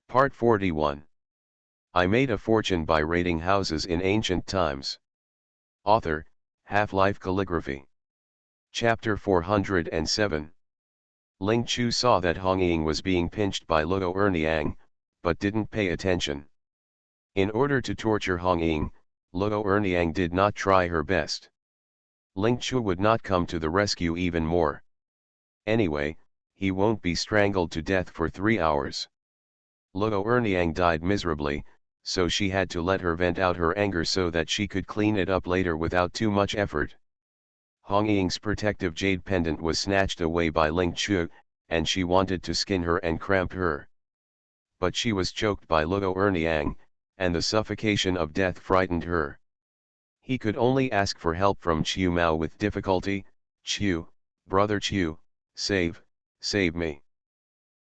Part 41. I made a fortune by raiding houses in ancient times. Author, Half-Life Calligraphy. Chapter 407. Ling Chu saw that Hong Ying was being pinched by Luo Erniang, but didn't pay attention. In order to torture Hong Ying, Luo Erniang did not try her best. Ling Chu would not come to the rescue even more. Anyway, he won't be strangled to death for 3 hours. Luo Erniang died miserably, so she had to let her vent out her anger so that she could clean it up later without too much effort. Hong Ying's protective jade pendant was snatched away by Ling Chu, and she wanted to skin her and cramp her. But she was choked by Luo Erniang, and the suffocation of death frightened her. He could only ask for help from Chiu Mao with difficulty. "Chiu, brother Chiu, save me."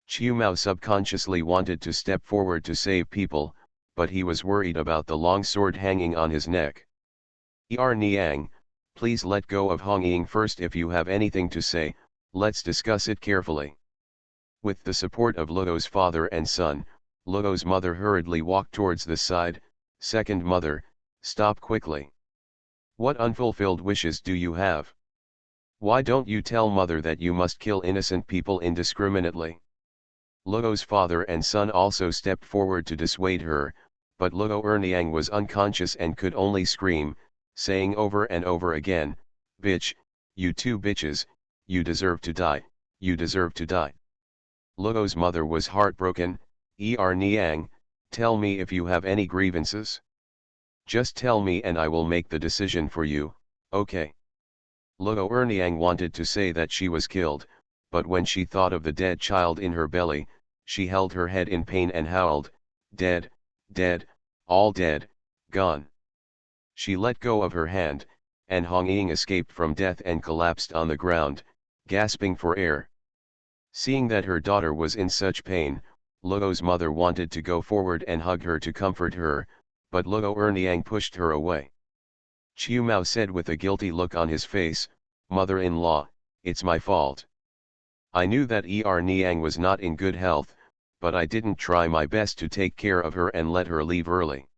Chiu Mao subconsciously wanted to step forward to save people, but he was worried about the long sword hanging on his neck. Niang, please let go of Hong Ying first. If you have anything to say, let's discuss it carefully. With the support of Luo's father and son, Luo's mother hurriedly walked towards the side. "Second mother, stop quickly. What unfulfilled wishes do you have? Why don't you tell mother that you must kill innocent people indiscriminately?" Luo's father and son also stepped forward to dissuade her, but Luo Erniang was unconscious and could only scream, saying over and over again, "Bitch, you two bitches, you deserve to die, you deserve to die." Luo's mother was heartbroken. Niang, tell me if you have any grievances. Just tell me and I will make the decision for you, okay? Luo Erniang wanted to say that she was killed, but when she thought of the dead child in her belly, she held her head in pain and howled, "Dead, dead, all dead, gone." She let go of her hand, and Hong Ying escaped from death and collapsed on the ground, gasping for air. Seeing that her daughter was in such pain, Luo's mother wanted to go forward and hug her to comfort her, but Luo Erniang pushed her away. Chiu Mao said with a guilty look on his face, "Mother-in-law, it's my fault. I knew that Niang was not in good health, but I didn't try my best to take care of her and let her leave early.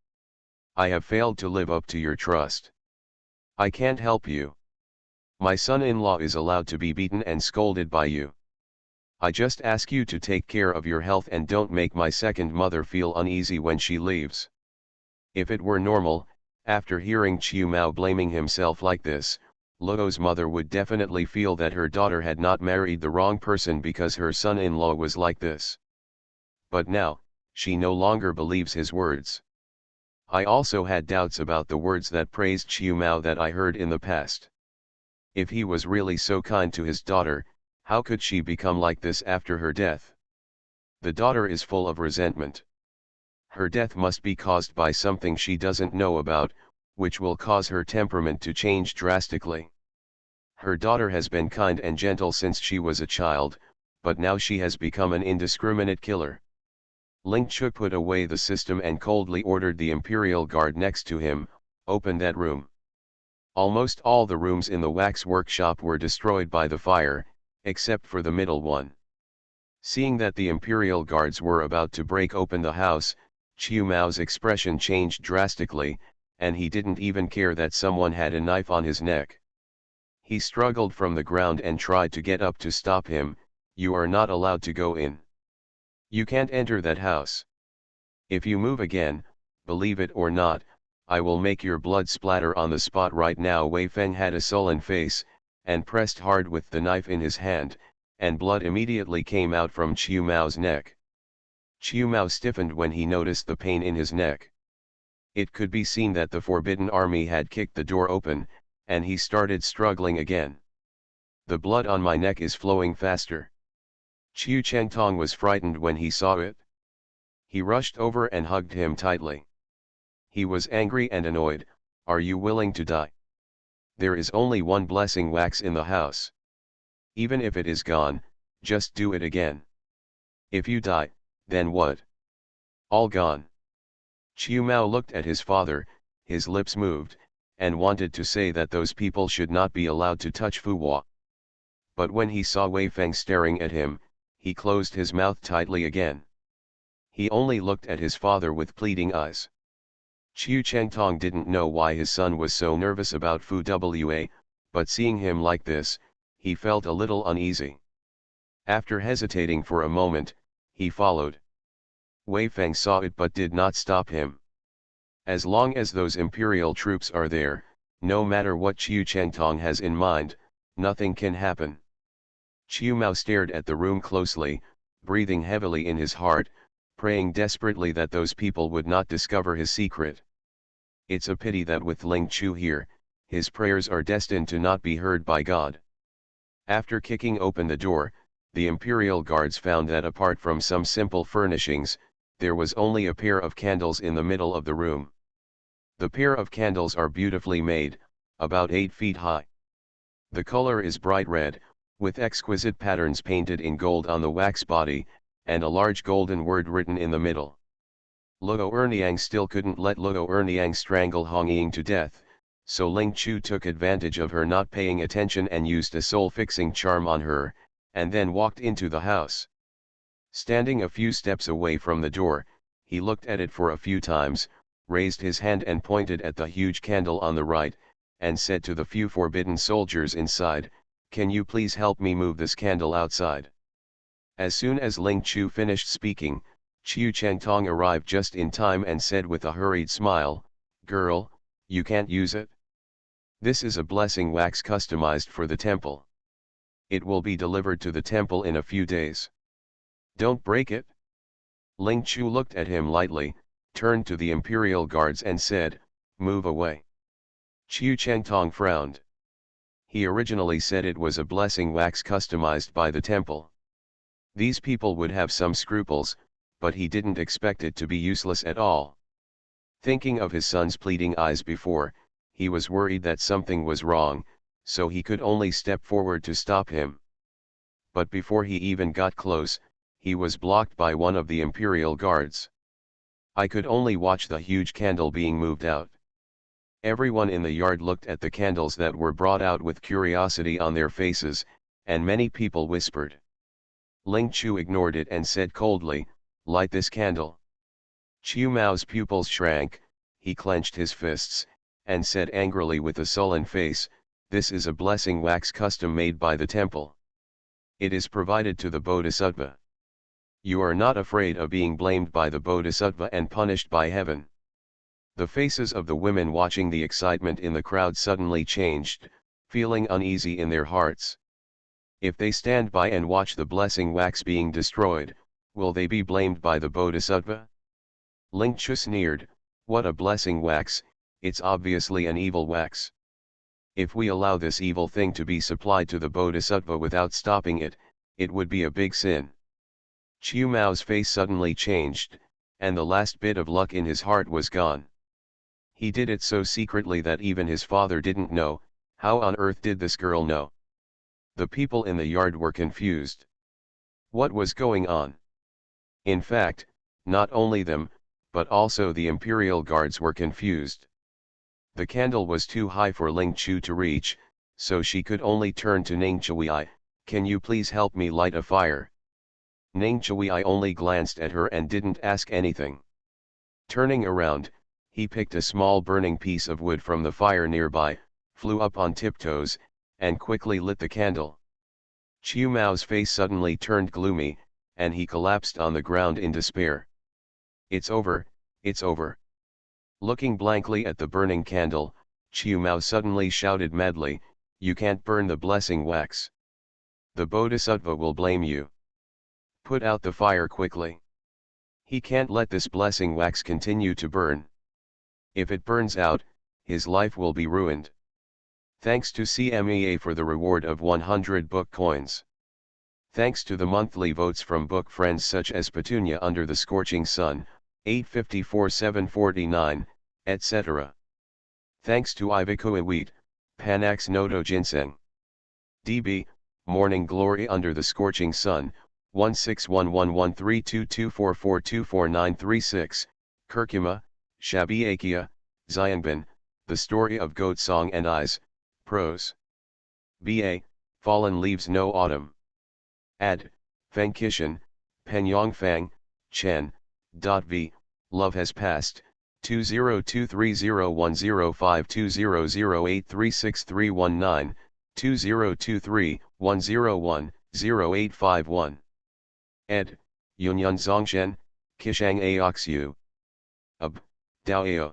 I have failed to live up to your trust. I can't help you. My son-in-law is allowed to be beaten and scolded by you. I just ask you to take care of your health and don't make my second mother feel uneasy when she leaves." If it were normal, after hearing Chiu Mao blaming himself like this, Luo's mother would definitely feel that her daughter had not married the wrong person because her son-in-law was like this. But now, she no longer believes his words. I also had doubts about the words that praised Chiu Mao that I heard in the past. If he was really so kind to his daughter, how could she become like this after her death? The daughter is full of resentment. Her death must be caused by something she doesn't know about, which will cause her temperament to change drastically. Her daughter has been kind and gentle since she was a child, but now she has become an indiscriminate killer. Ling Chu put away the system and coldly ordered the Imperial Guard next to him, "Open that room." Almost all the rooms in the wax workshop were destroyed by the fire, except for the middle one. Seeing that the Imperial Guards were about to break open the house, Chiu Mao's expression changed drastically, and he didn't even care that someone had a knife on his neck. He struggled from the ground and tried to get up to stop him. "You are not allowed to go in. You can't enter that house. If you move again, believe it or not, I will make your blood splatter on the spot right now." Wei Feng had a sullen face, and pressed hard with the knife in his hand, and blood immediately came out from Chiu Mao's neck. Chiu Mao stiffened when he noticed the pain in his neck. It could be seen that the Forbidden Army had kicked the door open, and he started struggling again. "The blood on my neck is flowing faster." Chiu Chengtong was frightened when he saw it. He rushed over and hugged him tightly. He was angry and annoyed. "Are you willing to die? There is only one blessing wax in the house. Even if it is gone, just do it again. If you die, then what? All gone." Chiu Mao looked at his father, his lips moved, and wanted to say that those people should not be allowed to touch Fu Hua. But when he saw Wei Feng staring at him, he closed his mouth tightly again. He only looked at his father with pleading eyes. Chiu Chengtong didn't know why his son was so nervous about Fu Wa, but seeing him like this, he felt a little uneasy. After hesitating for a moment, he followed. Wei Feng saw it but did not stop him. As long as those imperial troops are there, no matter what Chiu Chengtong has in mind, nothing can happen. Chiu Mao stared at the room closely, breathing heavily in his heart, praying desperately that those people would not discover his secret. It's a pity that with Ling Chu here, his prayers are destined to not be heard by God. After kicking open the door, the imperial guards found that apart from some simple furnishings, there was only a pair of candles in the middle of the room. The pair of candles are beautifully made, about 8 feet high. The color is bright red, with exquisite patterns painted in gold on the wax body, and a large golden word written in the middle. Luo Erniang still couldn't let Luo Erniang strangle Hong Ying to death, so Ling Chu took advantage of her not paying attention and used a soul-fixing charm on her, and then walked into the house. Standing a few steps away from the door, he looked at it for a few times, raised his hand and pointed at the huge candle on the right, and said to the few forbidden soldiers inside, "Can you please help me move this candle outside?" As soon as Ling Chu finished speaking, Chiu Chengtong arrived just in time and said with a hurried smile, "Girl, you can't use it. This is a blessing wax customized for the temple. It will be delivered to the temple in a few days. Don't break it." Ling Chu looked at him lightly, turned to the imperial guards and said, "Move away." Chiu Chengtong frowned. He originally said it was a blessing wax customized by the temple. These people would have some scruples, but he didn't expect it to be useless at all. Thinking of his son's pleading eyes before, he was worried that something was wrong, so he could only step forward to stop him. But before he even got close, he was blocked by one of the imperial guards. I could only watch the huge candle being moved out. Everyone in the yard looked at the candles that were brought out with curiosity on their faces, and many people whispered. Ling Chu ignored it and said coldly, "Light this candle." Chiu Mao's pupils shrank, he clenched his fists, and said angrily with a sullen face, "This is a blessing wax custom made by the temple. It is provided to the Bodhisattva. You are not afraid of being blamed by the Bodhisattva and punished by heaven." The faces of the women watching the excitement in the crowd suddenly changed, feeling uneasy in their hearts. If they stand by and watch the blessing wax being destroyed, will they be blamed by the Bodhisattva? Ling Chu sneered, "What a blessing wax, it's obviously an evil wax. If we allow this evil thing to be supplied to the Bodhisattva without stopping it, it would be a big sin." Chiu Mao's face suddenly changed, and the last bit of luck in his heart was gone. He did it so secretly that even his father didn't know. How on earth did this girl know? The people in the yard were confused. What was going on? In fact, not only them, but also the imperial guards were confused. The candle was too high for Ling Chu to reach, so she could only turn to Ning Chui, "Can you please help me light a fire?" Ning Chui only glanced at her and didn't ask anything. Turning around, he picked a small burning piece of wood from the fire nearby, flew up on tiptoes, and quickly lit the candle. Chiu Mao's face suddenly turned gloomy, and he collapsed on the ground in despair. "It's over, it's over." Looking blankly at the burning candle, Chiu Mao suddenly shouted madly, "You can't burn the blessing wax. The Bodhisattva will blame you. Put out the fire quickly. He can't let this blessing wax continue to burn. If it burns out, his life will be ruined." Thanks to CMEA for the reward of 100 book coins. Thanks to the monthly votes from book friends such as Petunia Under the Scorching Sun, 854 749, etc. Thanks to Ivaku Wheat, Panax Noto Ginseng. DB, Morning Glory Under the Scorching Sun, 1611132244244936, Curcuma, Shabiakia, Xiangbin, The Story of Goat Song and Eyes, Prose. BA, Fallen Leaves No Autumn. Ad, Feng Kishan, Pen Yongfang, Chen, V, love has passed, 202301052008363192023101010851. 2023-101-0851. Ed, Yunyan Zongshen, Kishang Aoxiu. Ab, Dao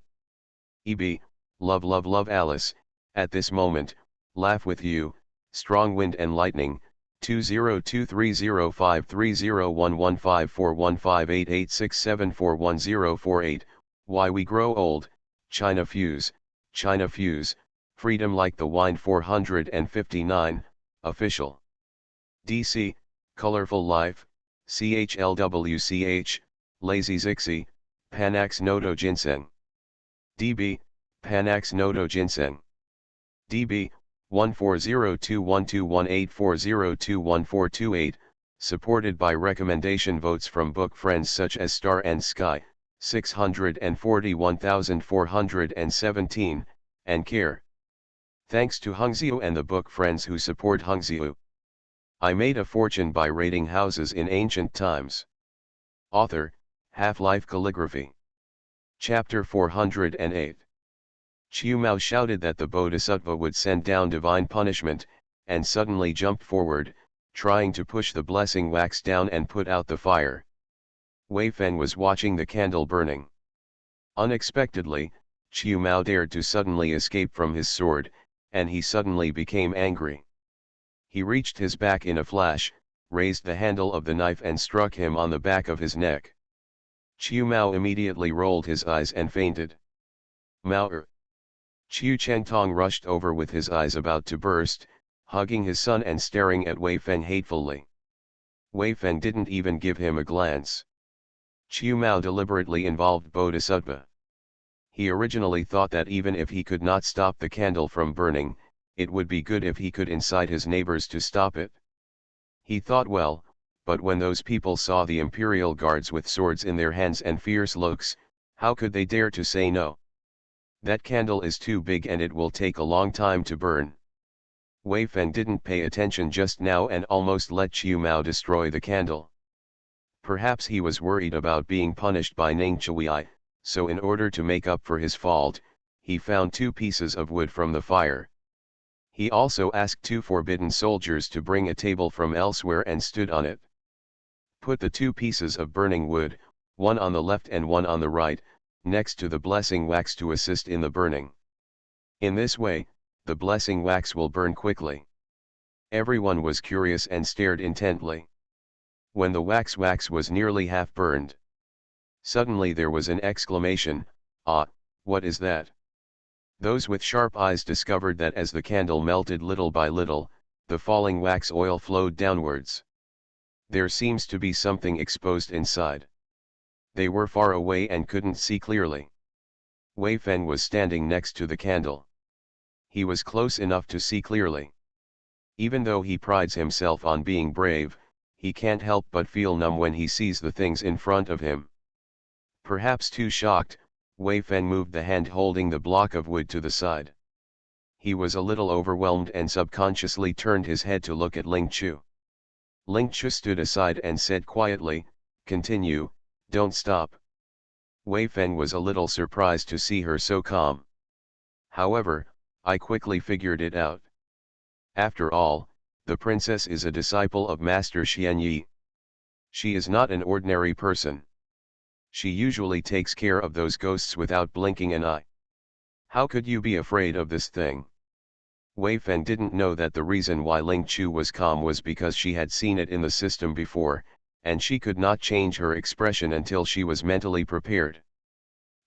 Eb, love love love Alice, at this moment, laugh with you, strong wind and lightning, 202305301154158867411048. Why we grow old, China Fuse, freedom like the wine 459, official. DC, colorful life, CHLWCH, lazy Zixi, Panax Noto Ginseng. DB, Panax Noto Ginseng. DB, 140212184021428, supported by recommendation votes from book friends such as Star and Sky, 641,417, and Care. Thanks to Hungziu and the book friends who support Hungziu. I made a fortune by raiding houses in ancient times. Author, Half-Life Calligraphy. Chapter 408. Chiu Mao shouted that the Bodhisattva would send down divine punishment, and suddenly jumped forward, trying to push the blessing wax down and put out the fire. Wei Fen was watching the candle burning. Unexpectedly, Chiu Mao dared to suddenly escape from his sword, and he suddenly became angry. He reached his back in a flash, raised the handle of the knife and struck him on the back of his neck. Chiu Mao immediately rolled his eyes and fainted. Mao. Chiu Chengtong rushed over with his eyes about to burst, hugging his son and staring at Wei Feng hatefully. Wei Feng didn't even give him a glance. Chiu Mao deliberately involved Bodhisattva. He originally thought that even if he could not stop the candle from burning, it would be good if he could incite his neighbors to stop it. He thought well, but when those people saw the imperial guards with swords in their hands and fierce looks, how could they dare to say no? That candle is too big and it will take a long time to burn. Wei Feng didn't pay attention just now and almost let Chiu Mao destroy the candle. Perhaps he was worried about being punished by Ning Chui, so in order to make up for his fault, he found 2 pieces of wood from the fire. He also asked 2 forbidden soldiers to bring a table from elsewhere and stood on it. Put the 2 pieces of burning wood, one on the left and one on the right, next to the blessing wax to assist in the burning. In this way, the blessing wax will burn quickly. Everyone was curious and stared intently. When the wax was nearly half burned, suddenly there was an exclamation, "Ah, what is that?" Those with sharp eyes discovered that as the candle melted little by little, the falling wax oil flowed downwards. There seems to be something exposed inside. They were far away and couldn't see clearly. Wei Fen was standing next to the candle. He was close enough to see clearly. Even though he prides himself on being brave, he can't help but feel numb when he sees the things in front of him. Perhaps too shocked, Wei Fen moved the hand holding the block of wood to the side. He was a little overwhelmed and subconsciously turned his head to look at Ling Chu. Ling Chu stood aside and said quietly, "Continue, don't stop." Wei Fen was a little surprised to see her so calm. However, I quickly figured it out. After all, the princess is a disciple of Master Xian Yi. She is not an ordinary person. She usually takes care of those ghosts without blinking an eye. How could you be afraid of this thing? Wei Fen didn't know that the reason why Ling Chu was calm was because she had seen it in the system before, and she could not change her expression until she was mentally prepared.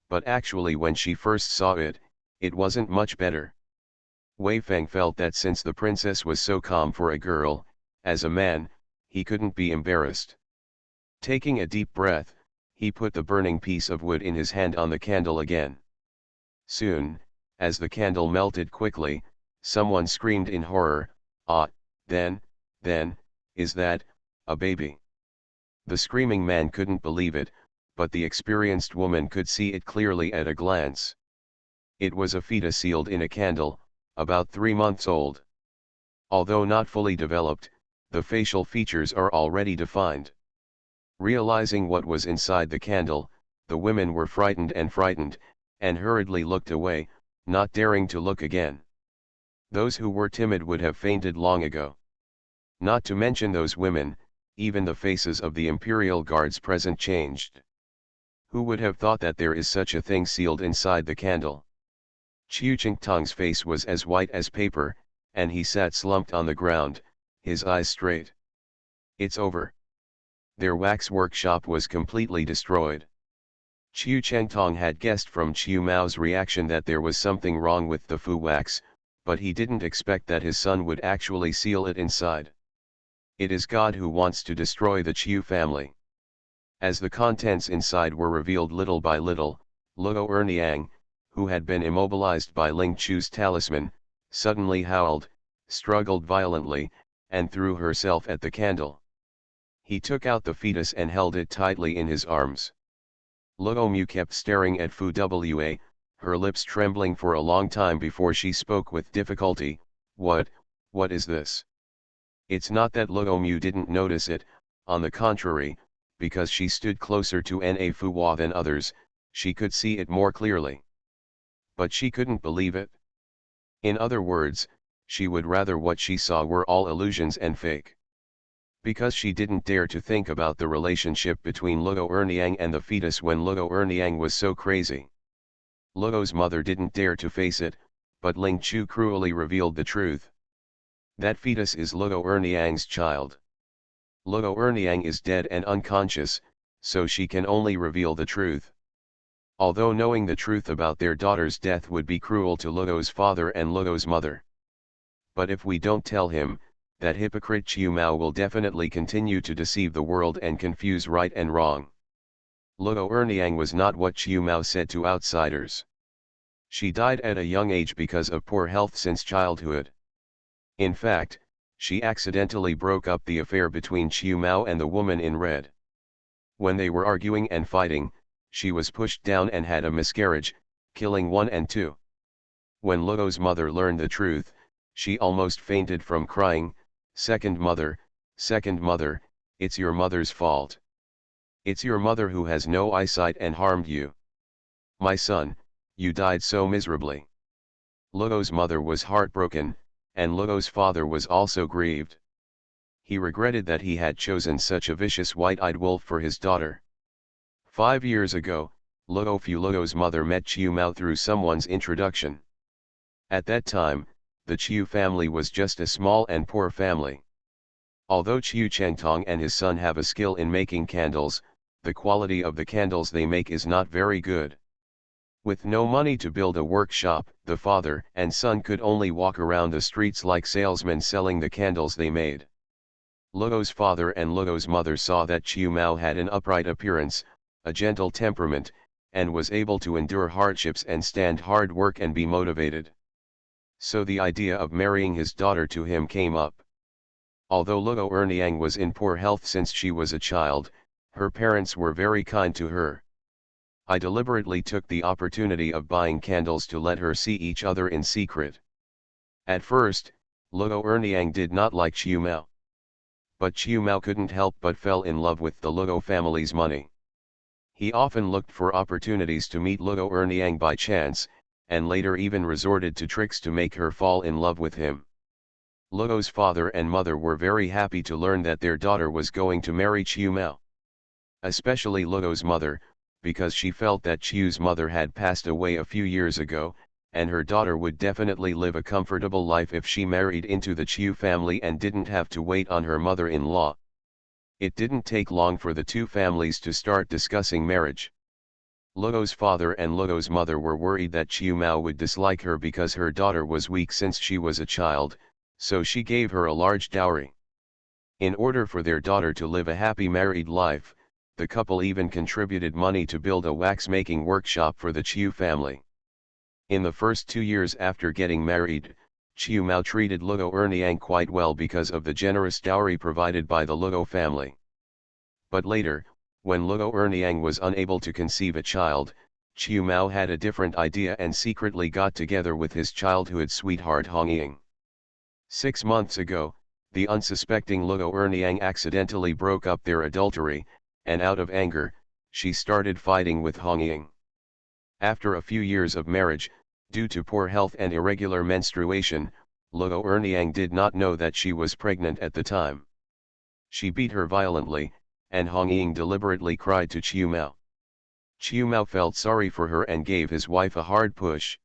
But actually when she first saw it, it wasn't much better. Wei Feng felt that since the princess was so calm for a girl, as a man, he couldn't be embarrassed. Taking a deep breath, he put the burning piece of wood in his hand on the candle again. Soon, as the candle melted quickly, someone screamed in horror, "Ah, then, is that a baby?" The screaming man couldn't believe it, but the experienced woman could see it clearly at a glance. It was a fetus sealed in a candle, about 3 months old. Although not fully developed, the facial features are already defined. Realizing what was inside the candle, the women were frightened, and hurriedly looked away, not daring to look again. Those who were timid would have fainted long ago. Not to mention those women, even the faces of the imperial guards present changed. Who would have thought that there is such a thing sealed inside the candle? Chiu Ching-tong's face was as white as paper, and he sat slumped on the ground, his eyes straight. It's over. Their wax workshop was completely destroyed. Chiu Cheng-tong had guessed from Chiu Mao's reaction that there was something wrong with the fu wax, but he didn't expect that his son would actually seal it inside. It is God who wants to destroy the Chiu family. As the contents inside were revealed little by little, Luo Erniang, who had been immobilized by Ling Chu's talisman, suddenly howled, struggled violently, and threw herself at the candle. He took out the fetus and held it tightly in his arms. Luo Mu kept staring at Fu Wa, her lips trembling for a long time before she spoke with difficulty, what is this? It's not that Luo Mu didn't notice it, on the contrary, because she stood closer to Na Fu Hua than others, she could see it more clearly. But she couldn't believe it. In other words, she would rather what she saw were all illusions and fake. Because she didn't dare to think about the relationship between Luo Erniang and the fetus when Luo Erniang was so crazy. Luo's mother didn't dare to face it, but Ling Chu cruelly revealed the truth. That fetus is Luo Erniang's child. Luo Erniang is dead and unconscious, so she can only reveal the truth. Although knowing the truth about their daughter's death would be cruel to Luo's father and Luo's mother. But if we don't tell him, that hypocrite Chiu Mao will definitely continue to deceive the world and confuse right and wrong. Luo Erniang was not what Chiu Mao said to outsiders. She died at a young age because of poor health since childhood. In fact, she accidentally broke up the affair between Chiu Mao and the woman in red. When they were arguing and fighting, she was pushed down and had a miscarriage, killing 1 and 2. When Luo's mother learned the truth, she almost fainted from crying, second mother, it's your mother's fault. It's your mother who has no eyesight and harmed you. My son, you died so miserably. Luo's mother was heartbroken, and Luo's father was also grieved. He regretted that he had chosen such a vicious white-eyed wolf for his daughter. 5 years ago, Luo's mother met Chiu Mao through someone's introduction. At that time, the Chiu family was just a small and poor family. Although Chiu Chengtong and his son have a skill in making candles, the quality of the candles they make is not very good. With no money to build a workshop, the father and son could only walk around the streets like salesmen selling the candles they made. Luo's father and Luo's mother saw that Chiu Mao had an upright appearance, a gentle temperament, and was able to endure hardships and stand hard work and be motivated. So the idea of marrying his daughter to him came up. Although Luo Erniang was in poor health since she was a child, her parents were very kind to her. I deliberately took the opportunity of buying candles to let her see each other in secret. At first, Luo Erniang did not like Chiu Mao. But Chiu Mao couldn't help but fell in love with the Luo family's money. He often looked for opportunities to meet Luo Erniang by chance, and later even resorted to tricks to make her fall in love with him. Luo's father and mother were very happy to learn that their daughter was going to marry Chiu Mao. Especially Luo's mother, because she felt that Chiu's mother had passed away a few years ago, and her daughter would definitely live a comfortable life if she married into the Chiu family and didn't have to wait on her mother-in-law. It didn't take long for the two families to start discussing marriage. Luo's father and Luo's mother were worried that Chiu Mao would dislike her because her daughter was weak since she was a child, so she gave her a large dowry. In order for their daughter to live a happy married life, the couple even contributed money to build a wax-making workshop for the Chiu family. In the first 2 years after getting married, Chiu Mao treated Luo Erniang quite well because of the generous dowry provided by the Luo family. But later, when Luo Erniang was unable to conceive a child, Chiu Mao had a different idea and secretly got together with his childhood sweetheart Hong Ying. 6 months ago, the unsuspecting Luo Erniang accidentally broke up their adultery, and out of anger, she started fighting with Hong Ying. After a few years of marriage, due to poor health and irregular menstruation, Luo Erniang did not know that she was pregnant at the time. She beat her violently, and Hong Ying deliberately cried to Chiu Mao. Chiu Mao felt sorry for her and gave his wife a hard push.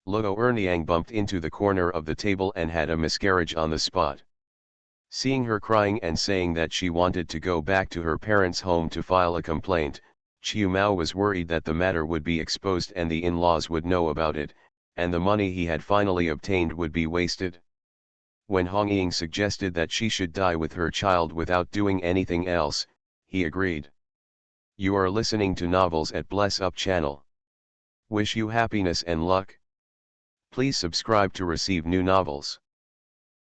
Luo Erniang bumped into the corner of the table and had a miscarriage on the spot. Seeing her crying and saying that she wanted to go back to her parents' home to file a complaint, Chiu Mao was worried that the matter would be exposed and the in-laws would know about it, and the money he had finally obtained would be wasted. When Hong Ying suggested that she should die with her child without doing anything else, he agreed. You are listening to Novels at Bless Up channel. Wish you happiness and luck. Please subscribe to receive new novels.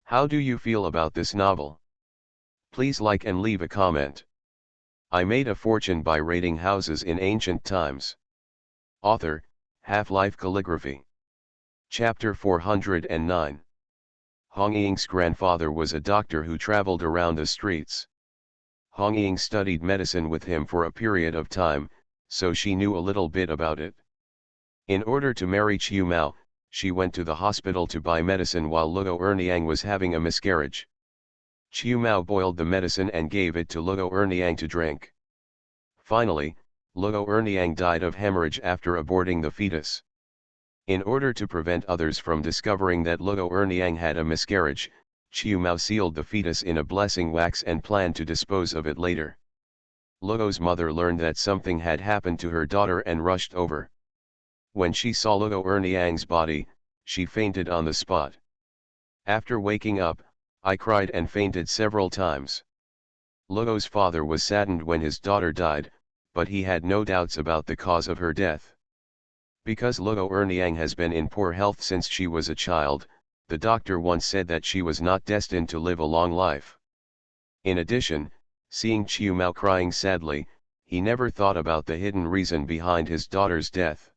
How do you feel about this novel? Please like and leave a comment. I made a fortune by raiding houses in ancient times. Author, Half-Life Calligraphy. Chapter 409. Hong Ying's grandfather was a doctor who traveled around the streets. Hong Ying studied medicine with him for a period of time, so she knew a little bit about it. In order to marry Chiu Mao, she went to the hospital to buy medicine while Luo Erniang was having a miscarriage. Chiu Mao boiled the medicine and gave it to Luo Erniang to drink. Finally, Luo Erniang died of hemorrhage after aborting the fetus. In order to prevent others from discovering that Luo Erniang had a miscarriage, Chiu Mao sealed the fetus in a blessing wax and planned to dispose of it later. Luo's mother learned that something had happened to her daughter and rushed over. When she saw Luo Erniang's body, she fainted on the spot. After waking up, I cried and fainted several times. Luo's father was saddened when his daughter died, but he had no doubts about the cause of her death. Because Luo Erniang has been in poor health since she was a child, the doctor once said that she was not destined to live a long life. In addition, seeing Chiu Mao crying sadly, he never thought about the hidden reason behind his daughter's death.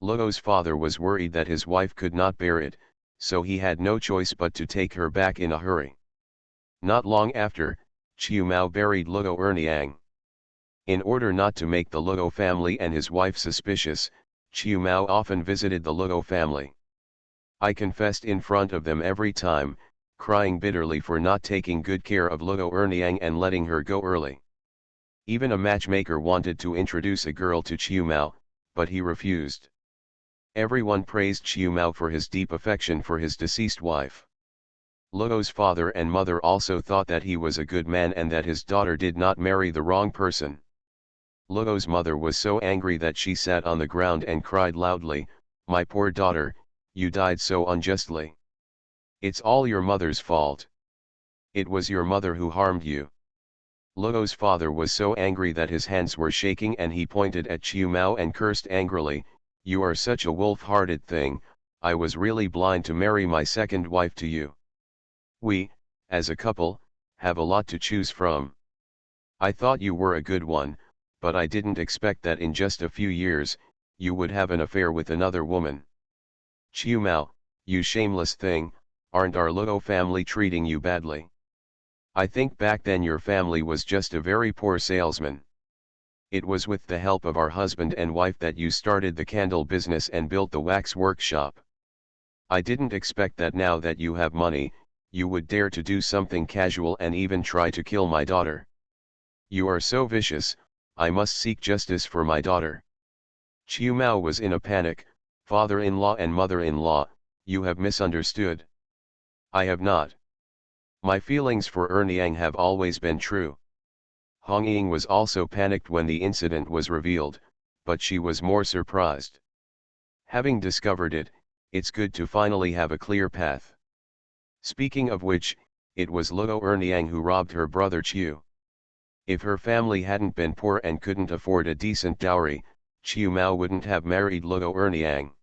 Luo's father was worried that his wife could not bear it, so he had no choice but to take her back in a hurry. Not long after, Chiu Mao buried Luo Erniang. In order not to make the Luo family and his wife suspicious, Chiu Mao often visited the Luo family. I confessed in front of them every time, crying bitterly for not taking good care of Luo Erniang and letting her go early. Even a matchmaker wanted to introduce a girl to Chiu Mao, but he refused. Everyone praised Chiu Mao for his deep affection for his deceased wife. Luo's father and mother also thought that he was a good man and that his daughter did not marry the wrong person. Luo's mother was so angry that she sat on the ground and cried loudly, "My poor daughter, you died so unjustly. It's all your mother's fault. It was your mother who harmed you." Luo's father was so angry that his hands were shaking and he pointed at Chiu Mao and cursed angrily, "You are such a wolf-hearted thing, I was really blind to marry my second wife to you. We, as a couple, have a lot to choose from. I thought you were a good one, but I didn't expect that in just a few years, you would have an affair with another woman. Chiu Mao, you shameless thing, aren't our Luo family treating you badly? I think back then your family was just a very poor salesman. It was with the help of our husband and wife that you started the candle business and built the wax workshop. I didn't expect that now that you have money, you would dare to do something casual and even try to kill my daughter. You are so vicious, I must seek justice for my daughter." Chiu Mao was in a panic. "Father-in-law and mother-in-law, you have misunderstood. I have not. My feelings for Erniang have always been true." Hong Ying was also panicked when the incident was revealed, but she was more surprised. Having discovered it, it's good to finally have a clear path. Speaking of which, it was Luo Erniang who robbed her brother Chiu. If her family hadn't been poor and couldn't afford a decent dowry, Chiu Mao wouldn't have married Luo Erniang.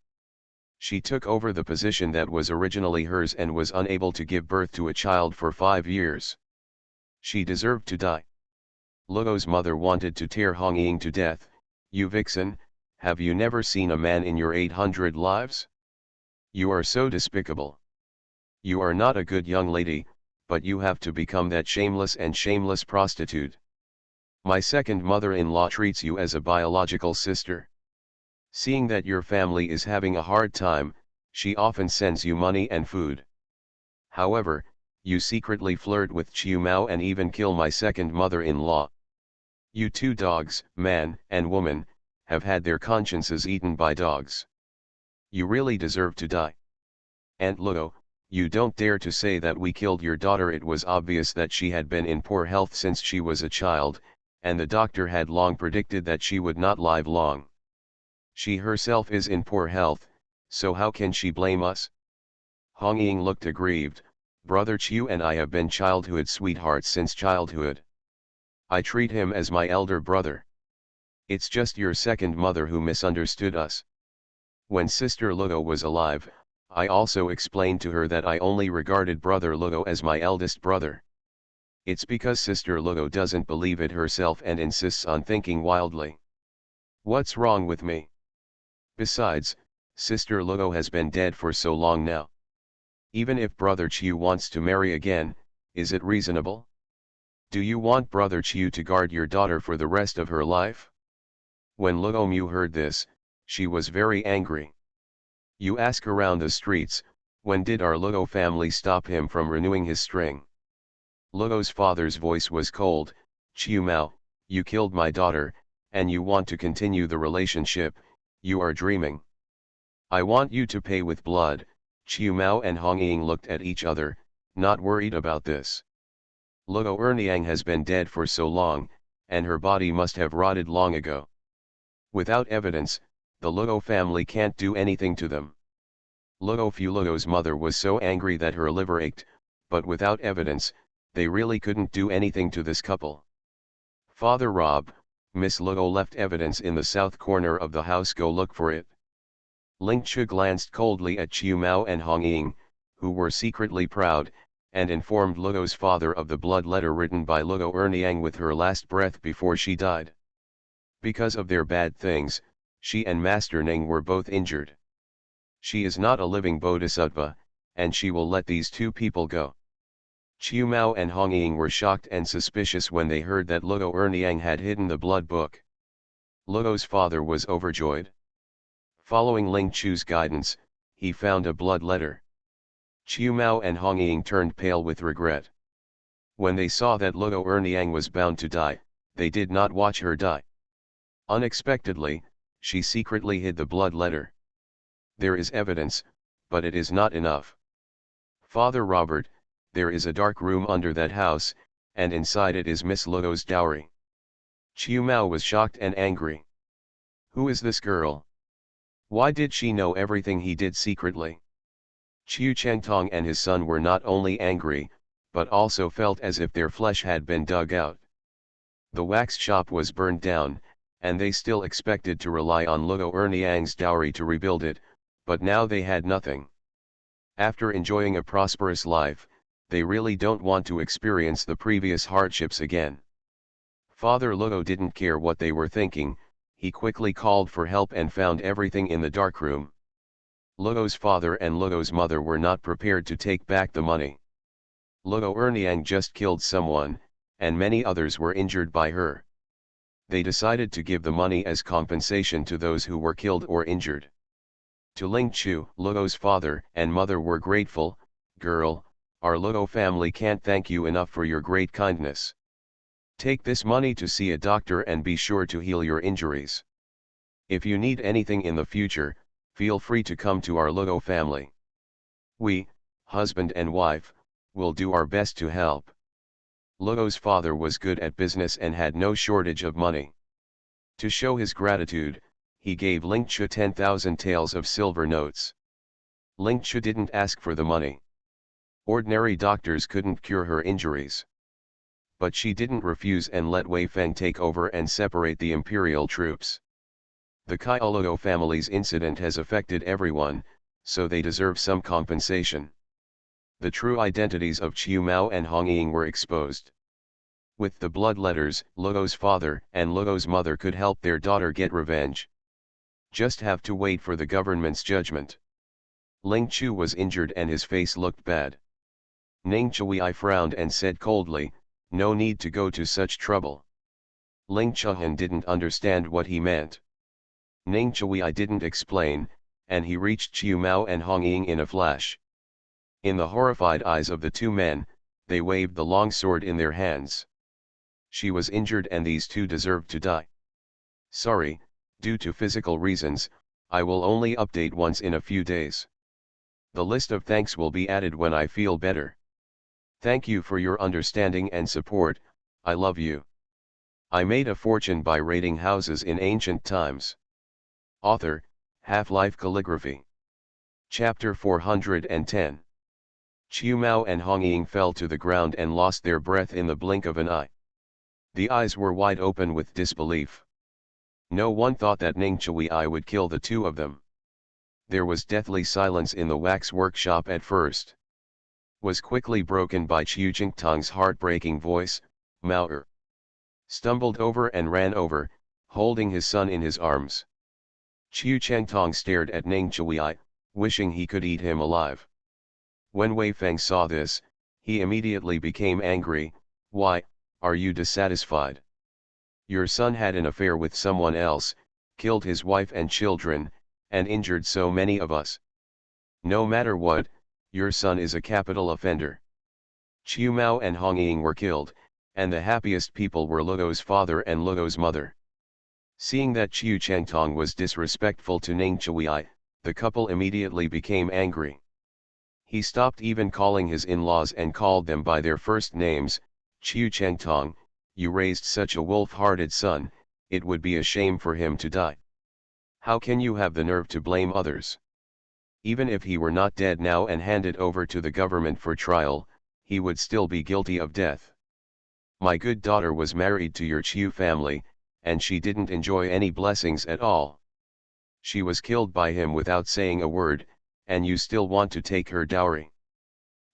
She took over the position that was originally hers and was unable to give birth to a child for 5 years. She deserved to die. Luo's mother wanted to tear Hong Ying to death. "You vixen, have you never seen a man in your 800 lives? You are so despicable. You are not a good young lady, but you have to become that shameless and shameless prostitute." My second mother-in-law treats you as a biological sister. Seeing that your family is having a hard time, she often sends you money and food. However, you secretly flirt with Chiu Mao and even kill my second mother-in-law. You two dogs, man and woman, have had their consciences eaten by dogs. You really deserve to die. Aunt Luo, you don't dare to say that we killed your daughter. It was obvious that she had been in poor health since she was a child, and the doctor had long predicted that she would not live long. She herself is in poor health, so how can she blame us? Hong Ying looked aggrieved. Brother Chiu and I have been childhood sweethearts since childhood. I treat him as my elder brother. It's just your second mother who misunderstood us. When Sister Luo was alive, I also explained to her that I only regarded Brother Luo as my eldest brother. It's because Sister Luo doesn't believe it herself and insists on thinking wildly. What's wrong with me? Besides, Sister Luo has been dead for so long now. Even if Brother Chiu wants to marry again, is it reasonable? Do you want Brother Chiu to guard your daughter for the rest of her life? When Luo Mu heard this, she was very angry. You ask around the streets, when did our Luo family stop him from renewing his string? Luo's father's voice was cold. Chiu Mao, you killed my daughter, and you want to continue the relationship. You are dreaming. I want you to pay with blood. Chiu Mao and Hong Ying looked at each other, not worried about this. Luo Erniang has been dead for so long, and her body must have rotted long ago. Without evidence, the Luo family can't do anything to them. Luo Luo's mother was so angry that her liver ached, but without evidence, they really couldn't do anything to this couple. Father Rob, Miss Luo left evidence in the south corner of the house. Go look for it. Ling Chu glanced coldly at Chiu Mao and Hong Ying, who were secretly proud, and informed Luo's father of the blood letter written by Luo Erniang with her last breath before she died. Because of their bad things, she and Master Ning were both injured. She is not a living bodhisattva, and she will let these two people go. Chiu Mao and Hong Ying were shocked and suspicious when they heard that Luo Erniang had hidden the blood book. Luo's father was overjoyed. Following Ling Chu's guidance, he found a blood letter. Chiu Mao and Hong Ying turned pale with regret. When they saw that Luo Erniang was bound to die, they did not watch her die. Unexpectedly, she secretly hid the blood letter. There is evidence, but it is not enough. Father Robert, there is a dark room under that house, and inside it is Miss Luo's dowry. Chiu Mao was shocked and angry. Who is this girl? Why did she know everything he did secretly? Chiu Chengtong and his son were not only angry, but also felt as if their flesh had been dug out. The wax shop was burned down, and they still expected to rely on Luo Erniang's dowry to rebuild it, but now they had nothing. After enjoying a prosperous life, they really don't want to experience the previous hardships again. Father Luo didn't care what they were thinking. He quickly called for help and found everything in the darkroom. Luo's father and Luo's mother were not prepared to take back the money. Luo Erniang just killed someone, and many others were injured by her. They decided to give the money as compensation to those who were killed or injured. To Ling Chu, Luo's father and mother were grateful. Girl, our Luo family can't thank you enough for your great kindness. Take this money to see a doctor and be sure to heal your injuries. If you need anything in the future, feel free to come to our Luo family. We, husband and wife, will do our best to help. Luo's father was good at business and had no shortage of money. To show his gratitude, he gave Ling Chu 10,000 taels of silver notes. Ling Chu didn't ask for the money. Ordinary doctors couldn't cure her injuries. But she didn't refuse and let Wei Feng take over and separate the imperial troops. The Luo family's incident has affected everyone, so they deserve some compensation. The true identities of Chiu Mao and Hong Ying were exposed. With the blood letters, Luo's father and Luo's mother could help their daughter get revenge. Just have to wait for the government's judgment. Ling Chu was injured and his face looked bad. Ning Chui frowned and said coldly, no need to go to such trouble. Ling Chuhan didn't understand what he meant. Ning Chui didn't explain, and he reached Chiu Mao and Hong Ying in a flash. In the horrified eyes of the two men, they waved the long sword in their hands. She was injured and these two deserved to die. Sorry, due to physical reasons, I will only update once in a few days. The list of thanks will be added when I feel better. Thank you for your understanding and support, I love you. I made a fortune by raiding houses in ancient times. Author, Half-Life Calligraphy. Chapter 410. Chiu Mao and Hong Ying fell to the ground and lost their breath in the blink of an eye. The eyes were wide open with disbelief. No one thought that Ning Chui would kill the two of them. There was deathly silence in the wax workshop at first. Was quickly broken by Chiu Chingtong's heartbreaking voice, Mao stumbled over and ran over, holding his son in his arms. Chiu Chengtong stared at Ning Chui, wishing he could eat him alive. When Wei Feng saw this, he immediately became angry. Why, are you dissatisfied? Your son had an affair with someone else, killed his wife and children, and injured so many of us. No matter what, your son is a capital offender. Chiu Mao and Hong Ying were killed, and the happiest people were Luo's father and Luo's mother. Seeing that Chiu Chengtong was disrespectful to Ning Chui, the couple immediately became angry. He stopped even calling his in-laws and called them by their first names. Chiu Chengtong, you raised such a wolf-hearted son, it would be a shame for him to die. How can you have the nerve to blame others? Even if he were not dead now and handed over to the government for trial, he would still be guilty of death. My good daughter was married to your Chiu family, and she didn't enjoy any blessings at all. She was killed by him without saying a word, and you still want to take her dowry.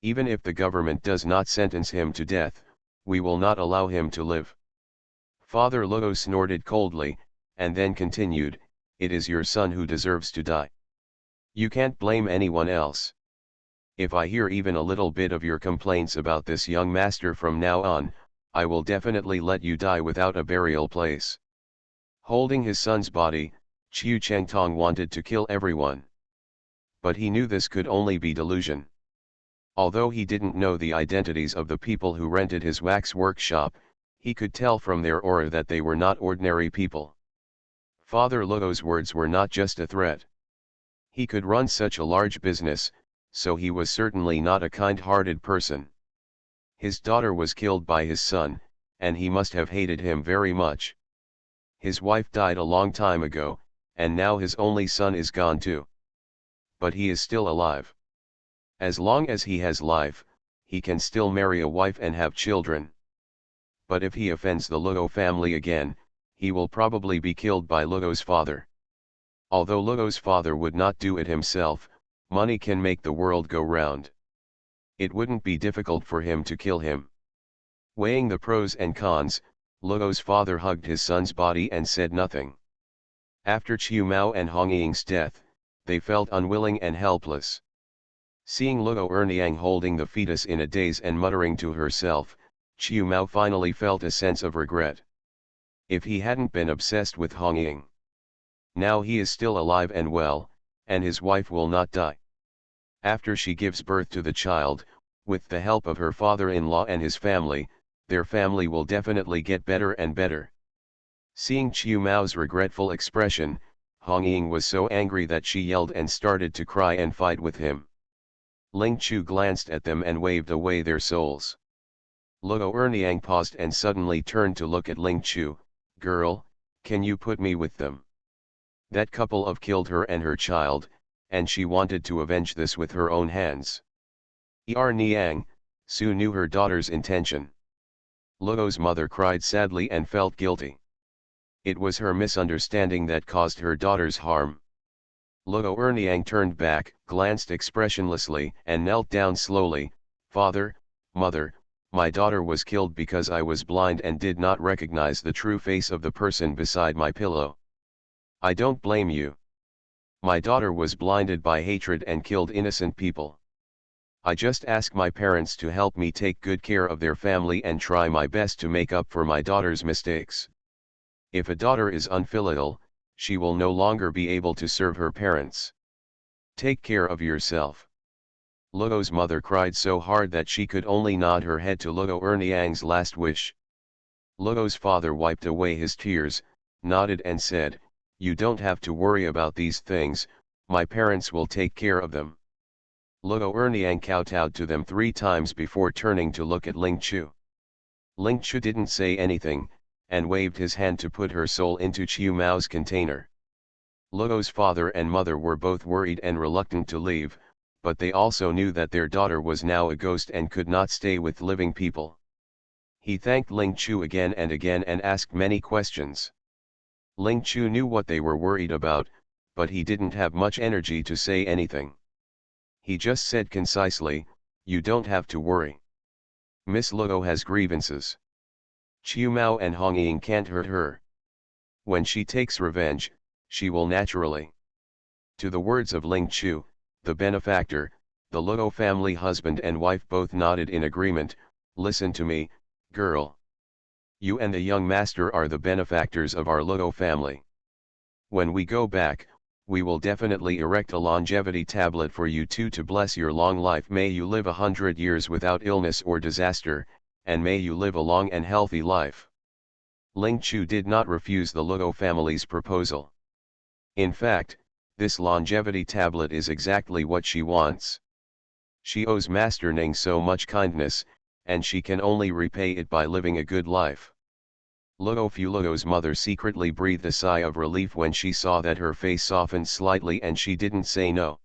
Even if the government does not sentence him to death, we will not allow him to live. Father Luo snorted coldly, and then continued, it is your son who deserves to die. You can't blame anyone else. If I hear even a little bit of your complaints about this young master from now on, I will definitely let you die without a burial place. Holding his son's body, Chiu Chengtong wanted to kill everyone. But he knew this could only be delusion. Although he didn't know the identities of the people who rented his wax workshop, he could tell from their aura that they were not ordinary people. Father Luo's words were not just a threat. He could run such a large business, so he was certainly not a kind-hearted person. His daughter was killed by his son, and he must have hated him very much. His wife died a long time ago, and now his only son is gone too. But he is still alive. As long as he has life, he can still marry a wife and have children. But if he offends the Luo family again, he will probably be killed by Luo's father. Although Luo's father would not do it himself, money can make the world go round. It wouldn't be difficult for him to kill him. Weighing the pros and cons, Luo's father hugged his son's body and said nothing. After Chiu Mao and Hong Ying's death, they felt unwilling and helpless. Seeing Luo Erniang holding the fetus in a daze and muttering to herself, Chiu Mao finally felt a sense of regret. If he hadn't been obsessed with Hong Ying. Now he is still alive and well, and his wife will not die. After she gives birth to the child, with the help of her father-in-law and his family, their family will definitely get better and better. Seeing Chiu Mao's regretful expression, Hong Ying was so angry that she yelled and started to cry and fight with him. Ling Chu glanced at them and waved away their souls. Luo Erniang paused and suddenly turned to look at Ling Chu. Girl, can you put me with them? That couple of killed her and her child, and she wanted to avenge this with her own hands. Niang, Su knew her daughter's intention. Luo's mother cried sadly and felt guilty. It was her misunderstanding that caused her daughter's harm. Luo Erniang turned back, glanced expressionlessly, and knelt down slowly. Father, mother, my daughter was killed because I was blind and did not recognize the true face of the person beside my pillow. I don't blame you. My daughter was blinded by hatred and killed innocent people. I just ask my parents to help me take good care of their family and try my best to make up for my daughter's mistakes. If a daughter is unfilial, she will no longer be able to serve her parents. Take care of yourself. Luo's mother cried so hard that she could only nod her head to Luo Erniang's last wish. Luo's father wiped away his tears, nodded and said, "You don't have to worry about these things, my parents will take care of them." Luo Erniang kowtowed to them 3 times before turning to look at Ling Chu. Ling Chu didn't say anything, and waved his hand to put her soul into Chiu Mao's container. Luo's father and mother were both worried and reluctant to leave, but they also knew that their daughter was now a ghost and could not stay with living people. He thanked Ling Chu again and again and asked many questions. Ling Chu knew what they were worried about, but he didn't have much energy to say anything. He just said concisely, "You don't have to worry. Miss Luo has grievances. Chiu Mao and Hong Ying can't hurt her. When she takes revenge, she will naturally." To the words of Ling Chu, the benefactor, the Luo family husband and wife both nodded in agreement. "Listen to me, girl. You and the young master are the benefactors of our Luo family. When we go back, we will definitely erect a longevity tablet for you two to bless your long life. May you live 100 years without illness or disaster, and may you live a long and healthy life." Ling Chu did not refuse the Luo family's proposal. In fact, this longevity tablet is exactly what she wants. She owes Master Ning so much kindness, and she can only repay it by living a good life. Luo Luo's mother secretly breathed a sigh of relief when she saw that her face softened slightly and she didn't say no.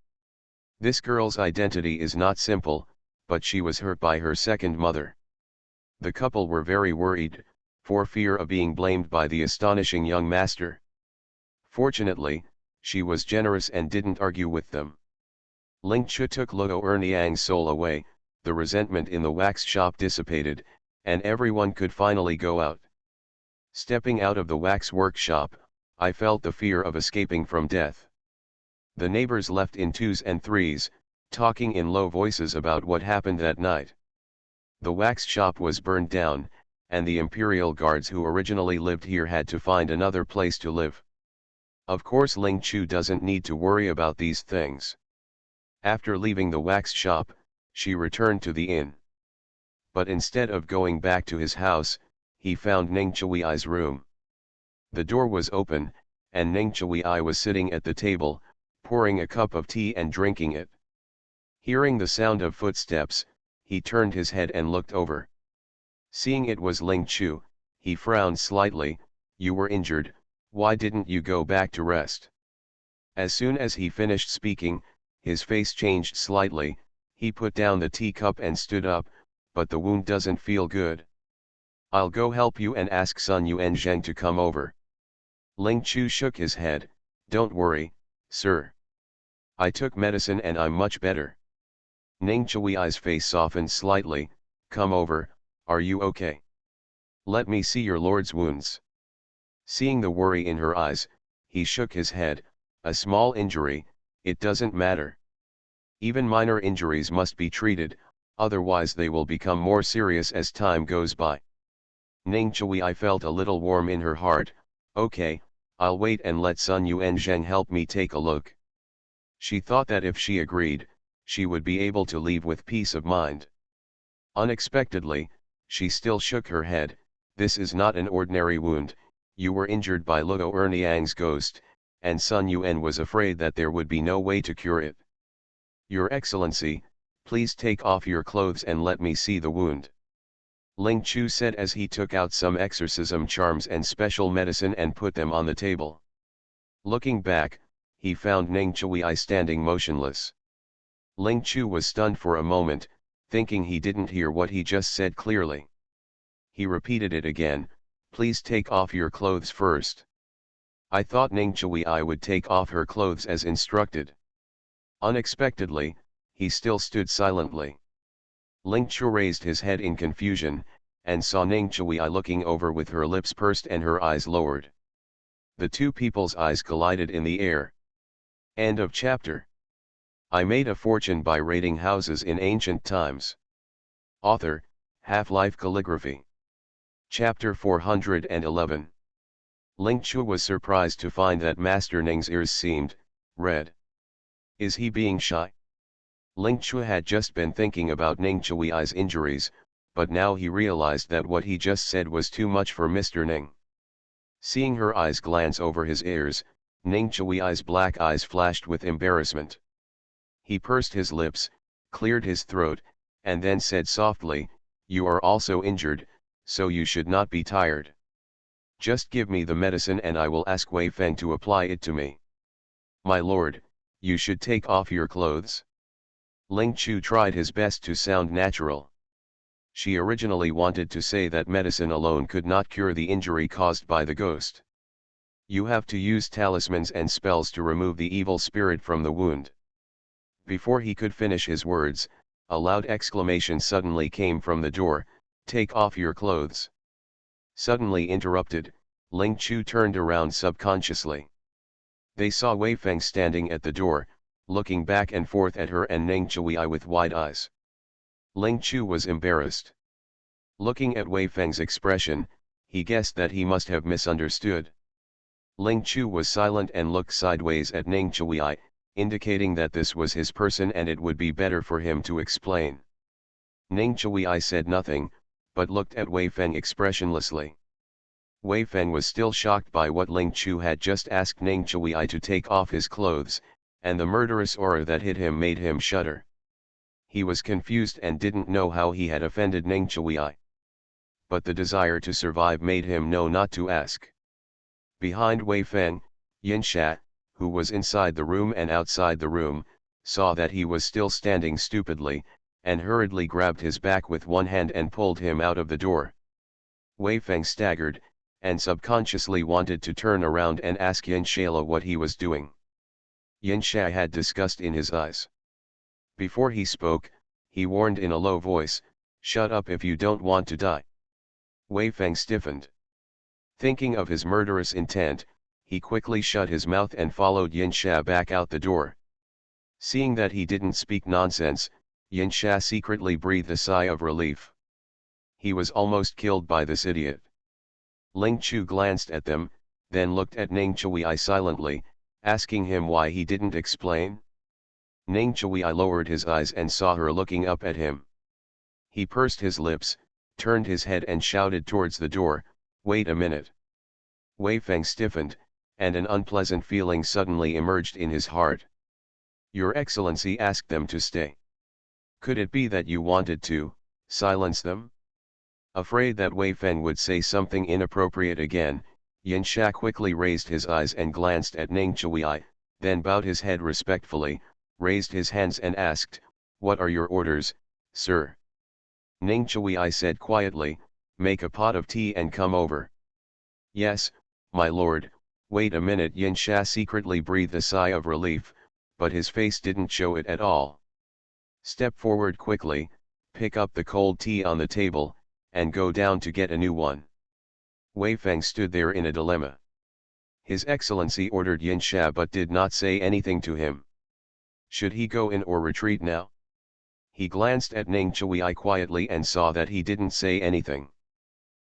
This girl's identity is not simple, but she was hurt by her second mother. The couple were very worried, for fear of being blamed by the astonishing young master. Fortunately, she was generous and didn't argue with them. Ling Chu took Luo Erniang's soul away, the resentment in the wax shop dissipated, and everyone could finally go out. Stepping out of the wax workshop, I felt the fear of escaping from death. The neighbors left in 2s and 3s, talking in low voices about what happened that night. The wax shop was burned down, and the imperial guards who originally lived here had to find another place to live. Of course Ling Chu doesn't need to worry about these things. After leaving the wax shop, she returned to the inn. But instead of going back to his house, he found Ning Chui's room. The door was open, and Ning Chui was sitting at the table, pouring a cup of tea and drinking it. Hearing the sound of footsteps, he turned his head and looked over. Seeing it was Ling Chu, he frowned slightly. "You were injured, why didn't you go back to rest?" As soon as he finished speaking, his face changed slightly. He put down the teacup and stood up, "But the wound doesn't feel good. I'll go help you and ask Sun Yuan Zheng to come over." Ling Chu shook his head. "Don't worry, sir. I took medicine and I'm much better." Ning Chui's face softened slightly. "Come over, are you okay? Let me see your lord's wounds." Seeing the worry in her eyes, he shook his head. "A small injury, it doesn't matter. Even minor injuries must be treated, otherwise they will become more serious as time goes by." Ning Chui felt a little warm in her heart. "Okay, I'll wait and let Sun Yuan Zheng help me take a look." She thought that if she agreed, she would be able to leave with peace of mind. Unexpectedly, she still shook her head. "This is not an ordinary wound. You were injured by Luo Erniang's ghost, and Sun Yuan was afraid that there would be no way to cure it. Your Excellency, please take off your clothes and let me see the wound." Ling Chu said as he took out some exorcism charms and special medicine and put them on the table. Looking back, he found Ning Chui standing motionless. Ling Chu was stunned for a moment, thinking he didn't hear what he just said clearly. He repeated it again, "Please take off your clothes first." I thought Ning Chui would take off her clothes as instructed. Unexpectedly, he still stood silently. Ling Chu raised his head in confusion, and saw Ning Chui looking over with her lips pursed and her eyes lowered. The two people's eyes collided in the air. End of chapter. I made a fortune by raiding houses in ancient times. Author, Half-Life Calligraphy. Chapter 411. Ling Chu was surprised to find that Master Ning's ears seemed red. Is he being shy? Ling Chu had just been thinking about Ning Chui's injuries, but now he realized that what he just said was too much for Mr. Ning. Seeing her eyes glance over his ears, Ning Chui's black eyes flashed with embarrassment. He pursed his lips, cleared his throat, and then said softly, "You are also injured, so you should not be tired. Just give me the medicine and I will ask Wei Feng to apply it to me." "My lord, you should take off your clothes." Ling Chu tried his best to sound natural. She originally wanted to say that medicine alone could not cure the injury caused by the ghost. You have to use talismans and spells to remove the evil spirit from the wound. Before he could finish his words, a loud exclamation suddenly came from the door, "Take off your clothes." Suddenly interrupted, Ling Chu turned around subconsciously. They saw Wei Feng standing at the door, looking back and forth at her and Ning Chui with wide eyes. Ling Chu was embarrassed. Looking at Wei Feng's expression, he guessed that he must have misunderstood. Ling Chu was silent and looked sideways at Ning Chui, indicating that this was his person and it would be better for him to explain. Ning Chui said nothing, but looked at Wei Feng expressionlessly. Wei Feng was still shocked by what Ling Chu had just asked Ning Chui to take off his clothes, and the murderous aura that hit him made him shudder. He was confused and didn't know how he had offended Ning Chui. But the desire to survive made him know not to ask. Behind Wei Feng, Yin Sha, who was inside the room and outside the room, saw that he was still standing stupidly, and hurriedly grabbed his back with one hand and pulled him out of the door. Wei Feng staggered, and subconsciously wanted to turn around and ask Yin Shala what he was doing. Yin Sha had disgust in his eyes. Before he spoke, he warned in a low voice, "Shut up if you don't want to die." Wei Feng stiffened. Thinking of his murderous intent, he quickly shut his mouth and followed Yin Sha back out the door. Seeing that he didn't speak nonsense, Yin Sha secretly breathed a sigh of relief. He was almost killed by this idiot. Ling Chu glanced at them, then looked at Ning Chui silently, asking him why he didn't explain. Ning Chui lowered his eyes and saw her looking up at him. He pursed his lips, turned his head and shouted towards the door, "Wait a minute." Wei Feng stiffened, and an unpleasant feeling suddenly emerged in his heart. "Your Excellency asked them to stay. Could it be that you wanted to silence them?" Afraid that Wei Feng would say something inappropriate again, Yin Sha quickly raised his eyes and glanced at Ning Chui, then bowed his head respectfully, raised his hands and asked, "What are your orders, sir?" Ning Chui said quietly, "Make a pot of tea and come over." "Yes, my lord." "Wait a minute." Yin Sha secretly breathed a sigh of relief, but his face didn't show it at all. "Step forward quickly, pick up the cold tea on the table, and go down to get a new one." Wei Feng stood there in a dilemma. His Excellency ordered Yin Sha but did not say anything to him. Should he go in or retreat now? He glanced at Ning Chui quietly and saw that he didn't say anything.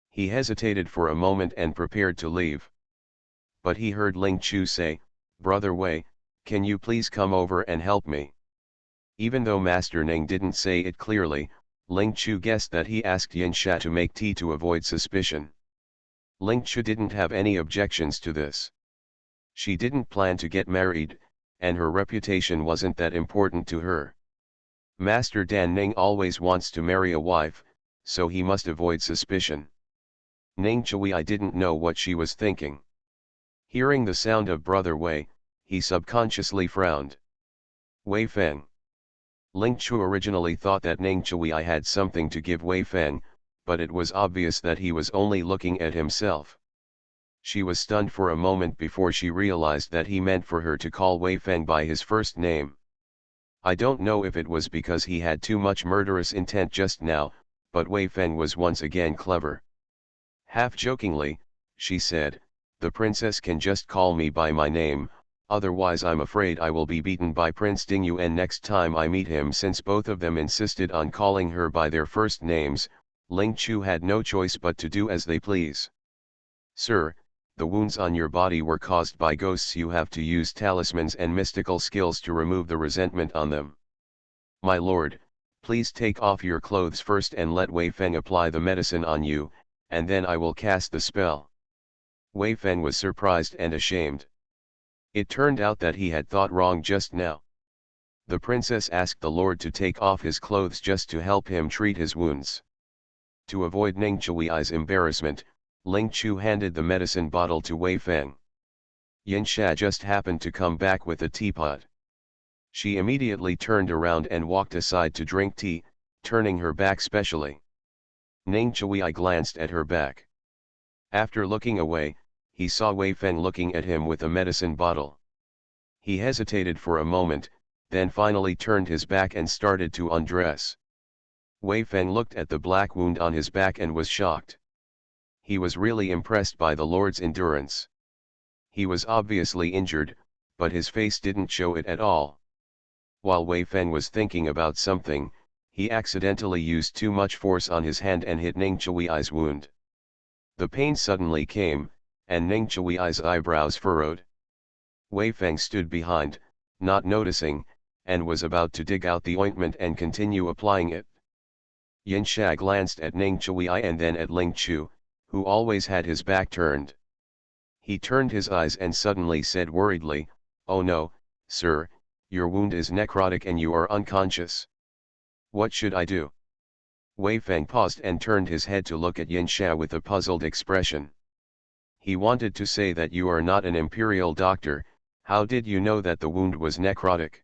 He hesitated for a moment and prepared to leave. But he heard Ling Chu say, "Brother Wei, can you please come over and help me?" Even though Master Ning didn't say it clearly, Ling Chu guessed that he asked Yin Sha to make tea to avoid suspicion. Ling Chu didn't have any objections to this. She didn't plan to get married, and her reputation wasn't that important to her. Master Dan Ning always wants to marry a wife, so he must avoid suspicion. Ning Chui didn't know what she was thinking. Hearing the sound of Brother Wei, he subconsciously frowned. Wei Feng. Ling Chu originally thought that Ning Chui had something to give Wei Feng, but it was obvious that he was only looking at himself. She was stunned for a moment before she realized that he meant for her to call Wei Feng by his first name. I don't know if it was because he had too much murderous intent just now, but Wei Feng was once again clever. Half-jokingly, she said, "The princess can just call me by my name, otherwise I'm afraid I will be beaten by Prince Dingyuan next time I meet him." Since both of them insisted on calling her by their first names, Ling Chu had no choice but to do as they please. "Sir, The wounds on your body were caused by ghosts. You have to use talismans and mystical skills to remove the resentment on them. My lord, please take off your clothes first and let Wei Feng apply the medicine on you, and then I will cast the spell. Wei Feng was surprised and ashamed. It turned out that he had thought wrong just now. The princess asked the lord to take off his clothes just to help him treat his wounds. To avoid Ning Chui's embarrassment, Ling Chu handed the medicine bottle to Wei Feng. Yin Sha just happened to come back with a teapot. She immediately turned around and walked aside to drink tea, turning her back specially. Ning Chui glanced at her back. After looking away, he saw Wei Feng looking at him with a medicine bottle. He hesitated for a moment, then finally turned his back and started to undress. Wei Feng looked at the black wound on his back and was shocked. He was really impressed by the lord's endurance. He was obviously injured, but his face didn't show it at all. While Wei Feng was thinking about something, he accidentally used too much force on his hand and hit Ning Chui's wound. The pain suddenly came, and Ning Chui's eyebrows furrowed. Wei Feng stood behind, not noticing, and was about to dig out the ointment and continue applying it. Yin Sha glanced at Ning Chui and then at Ling Chu, who always had his back turned. He turned his eyes and suddenly said worriedly, "Oh no, sir, your wound is necrotic and you are unconscious. What should I do?" Wei Feng paused and turned his head to look at Yin Sha with a puzzled expression. He wanted to say that you are not an imperial doctor. How did you know that the wound was necrotic?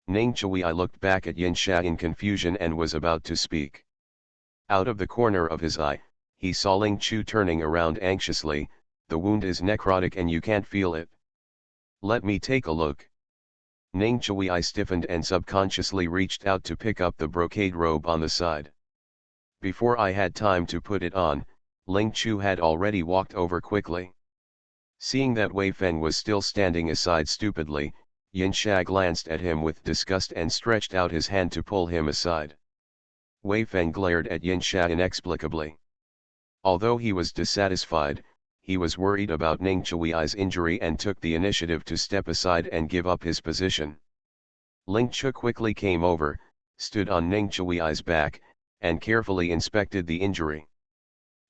Ning Chui looked back at Yin Sha in confusion and was about to speak. Out of the corner of his eye, he saw Ling Chu turning around anxiously. "The wound is necrotic and you can't feel it. Let me take a look." Ning Chui stiffened and subconsciously reached out to pick up the brocade robe on the side. Before I had time to put it on, Ling Chu had already walked over quickly. Seeing that Wei Feng was still standing aside stupidly, Yin Sha glanced at him with disgust and stretched out his hand to pull him aside. Wei Feng glared at Yin Sha inexplicably. Although he was dissatisfied, he was worried about Ning Chui's injury and took the initiative to step aside and give up his position. Ling Chu quickly came over, stood on Ning Chui's back, and carefully inspected the injury.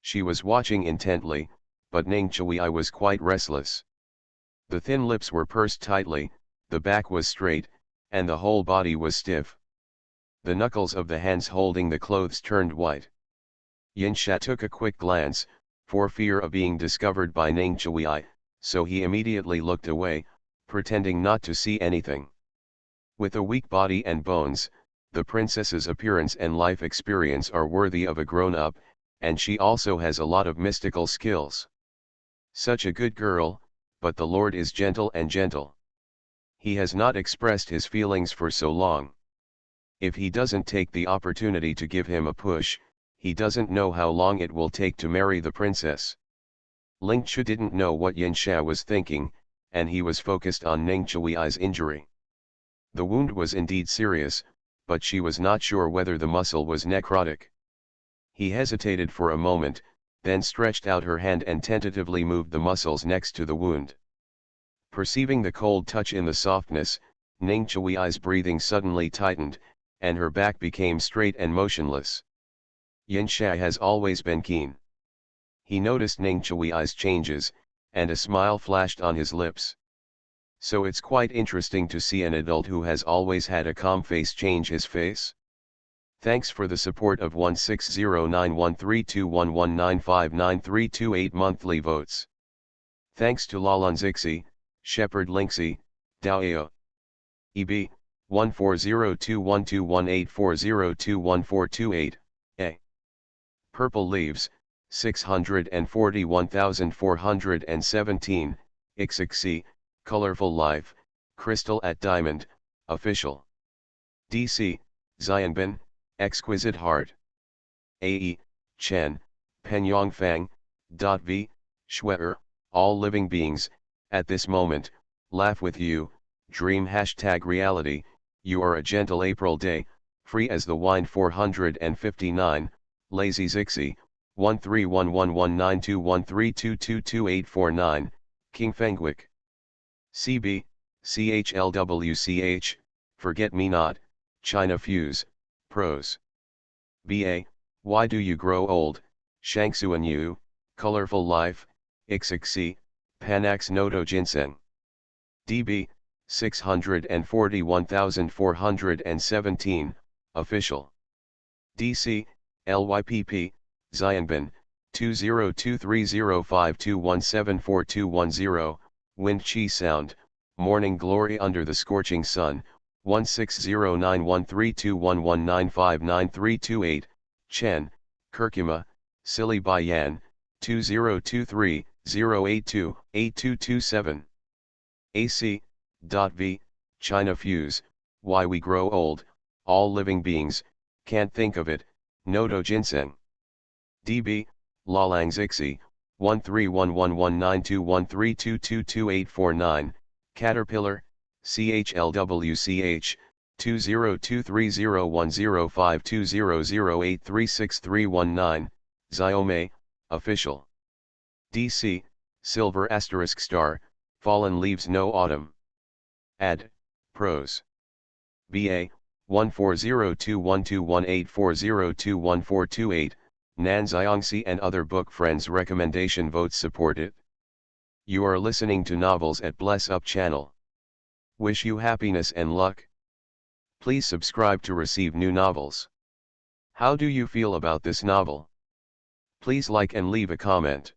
She was watching intently, but Ning Chui was quite restless. The thin lips were pursed tightly, the back was straight, and the whole body was stiff. The knuckles of the hands holding the clothes turned white. Yin Sha took a quick glance, for fear of being discovered by Ning Chui, so he immediately looked away, pretending not to see anything. With a weak body and bones, the princess's appearance and life experience are worthy of a grown-up, and she also has a lot of mystical skills. Such a good girl, but the Lord is gentle and gentle. He has not expressed his feelings for so long. If he doesn't take the opportunity to give him a push, he doesn't know how long it will take to marry the princess. Ling Chu didn't know what Yin Sha was thinking, and he was focused on Ning Chui's injury. The wound was indeed serious, but she was not sure whether the muscle was necrotic. He hesitated for a moment, then stretched out her hand and tentatively moved the muscles next to the wound. Perceiving the cold touch in the softness, Ning Chui's breathing suddenly tightened, and her back became straight and motionless. Yin Sha has always been keen. He noticed Ning Chui's changes, and a smile flashed on his lips. So it's quite interesting to see an adult who has always had a calm face change his face. Thanks for the support of 16091321195938 monthly votes. Thanks to Lalan Zixi, Shepherd Linksy, Daoyo. EB, 140212184021428, A. Purple Leaves, 641,417, Ixixi, Colorful Life, Crystal at Diamond, Official. DC, Xianbin, Exquisite Heart. AE, Chen, Penyong Fang, V, Schweer, all living beings, at this moment, laugh with you, dream #reality, you are a gentle April day, free as the wind 459, Lazy Zixi, 1311192132222849, King Fengwick. CB, CHLWCH, Forget Me Not, China Fuse, Prose. BA, Why Do You Grow Old, Shangsuan Yu, Colorful Life, Ixixi, Panax Noto Ginseng. DB, 641417, Official. DC, LYPP, Xianbin, 20230521742110, Wind Chi Sound, Morning Glory Under the Scorching Sun, 1609132119599328, Chen, Kurkuma, Silly Bayan, 2023-082-8227. AC.V, China Fuse, Why We Grow Old, All Living Beings, Can't Think of It, Noto Ginseng. DB, Lalang Zixi, 1311192132222849, Caterpillar, CHLWCH, 2023010520083639, Xiaomei, Official. DC, Silver Asterisk Star, Fallen Leaves No Autumn. Ad, Prose. BA, 1402121840214228, Nan Xiangxi and other book friends recommendation votes support it. You are listening to Novels at Bless Up channel. Wish you happiness and luck. Please subscribe to receive new novels. How do you feel about this novel? Please like and leave a comment.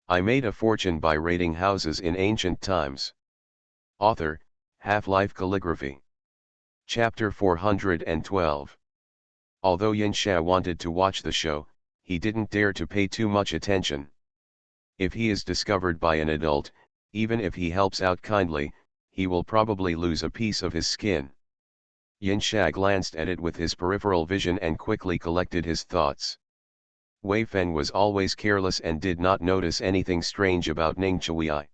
I made a fortune by raiding houses in ancient times. Author, Half-Life Calligraphy. Chapter 412. Although Yinsha wanted to watch the show, he didn't dare to pay too much attention. If he is discovered by an adult, even if he helps out kindly, he will probably lose a piece of his skin. Yinsha glanced at it with his peripheral vision and quickly collected his thoughts. Wei Feng was always careless and did not notice anything strange about Ning Chui.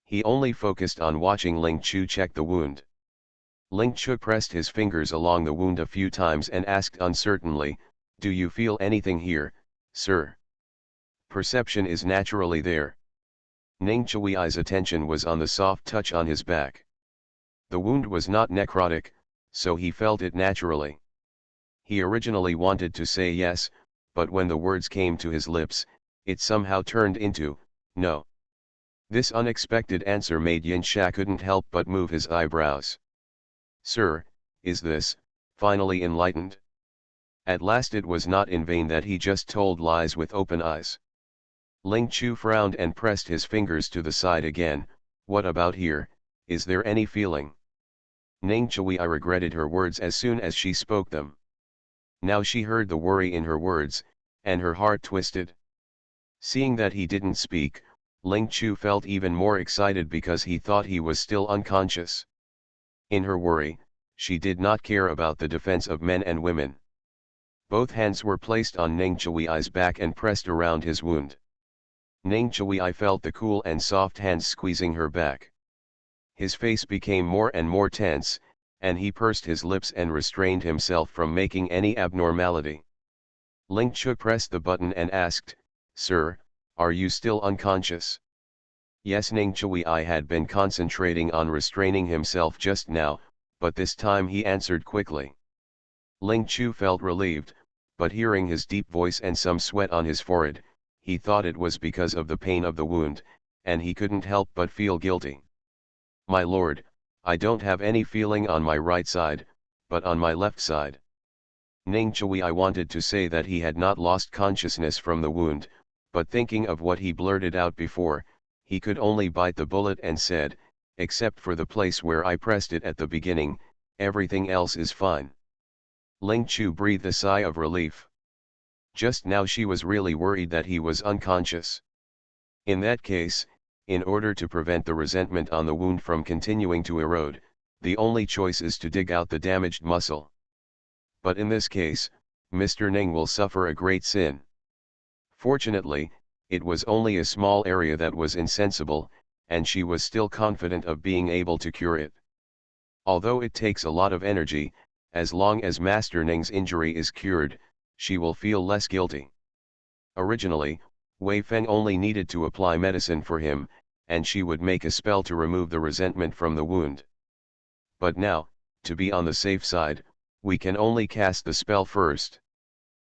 He only focused on watching Ling Chu check the wound. Ling Chu pressed his fingers along the wound a few times and asked uncertainly, "Do you feel anything here, sir?" Perception is naturally there. Ning Chui's attention was on the soft touch on his back. The wound was not necrotic, so he felt it naturally. He originally wanted to say yes, but when the words came to his lips, it somehow turned into, no. This unexpected answer made Yinsha couldn't help but move his eyebrows. "Sir, is this, finally enlightened?" At last it was not in vain that he just told lies with open eyes. Ling Chu frowned and pressed his fingers to the side again. "What about here, is there any feeling?" Ning Chui regretted her words as soon as she spoke them. Now she heard the worry in her words, and her heart twisted. Seeing that he didn't speak, Ling Chu felt even more excited because he thought he was still unconscious. In her worry, she did not care about the defense of men and women. Both hands were placed on Ning Chui's back and pressed around his wound. Ning Chui felt the cool and soft hands squeezing her back. His face became more and more tense, and he pursed his lips and restrained himself from making any abnormality. Ling Chu pressed the button and asked, "Sir, are you still unconscious?" Yes, Ning Chui had been concentrating on restraining himself just now, but this time he answered quickly. Ling Chu felt relieved, but hearing his deep voice and some sweat on his forehead, he thought it was because of the pain of the wound, and he couldn't help but feel guilty. "My lord, I don't have any feeling on my right side, but on my left side." Ning Chui wanted to say that he had not lost consciousness from the wound, but thinking of what he blurted out before, he could only bite the bullet and said, "Except for the place where I pressed it at the beginning, everything else is fine." Ling Chu breathed a sigh of relief. Just now she was really worried that he was unconscious. In that case, in order to prevent the resentment on the wound from continuing to erode, the only choice is to dig out the damaged muscle. But in this case, Mr. Ning will suffer a great sin. Fortunately, it was only a small area that was insensible, and she was still confident of being able to cure it. Although it takes a lot of energy, as long as Master Ning's injury is cured, she will feel less guilty. Originally, Wei Feng only needed to apply medicine for him, and she would make a spell to remove the resentment from the wound. But now, to be on the safe side, we can only cast the spell first.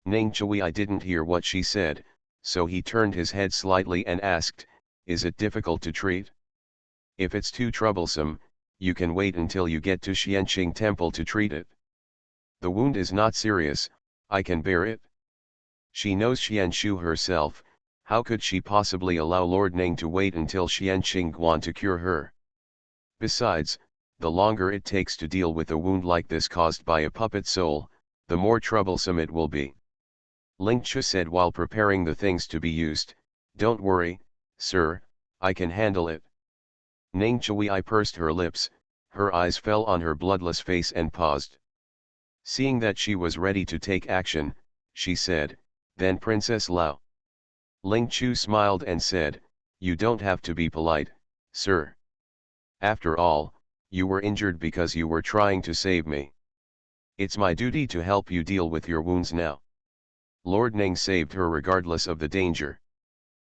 Ning Chui didn't hear what she said, so he turned his head slightly and asked, "Is it difficult to treat? If it's too troublesome, you can wait until you get to Xianqing Temple to treat it. The wound is not serious, I can bear it." She knows Xianshu herself, how could she possibly allow Lord Ning to wait until Xianqing Guan to cure her? Besides, the longer it takes to deal with a wound like this caused by a puppet soul, the more troublesome it will be. Ling Chu said while preparing the things to be used, "Don't worry, sir, I can handle it." Ning Chui pursed her lips, her eyes fell on her bloodless face and paused. Seeing that she was ready to take action, she said, "Then Princess Lao." Ling Chu smiled and said, "You don't have to be polite, sir. After all, you were injured because you were trying to save me. It's my duty to help you deal with your wounds now." Lord Ning saved her regardless of the danger.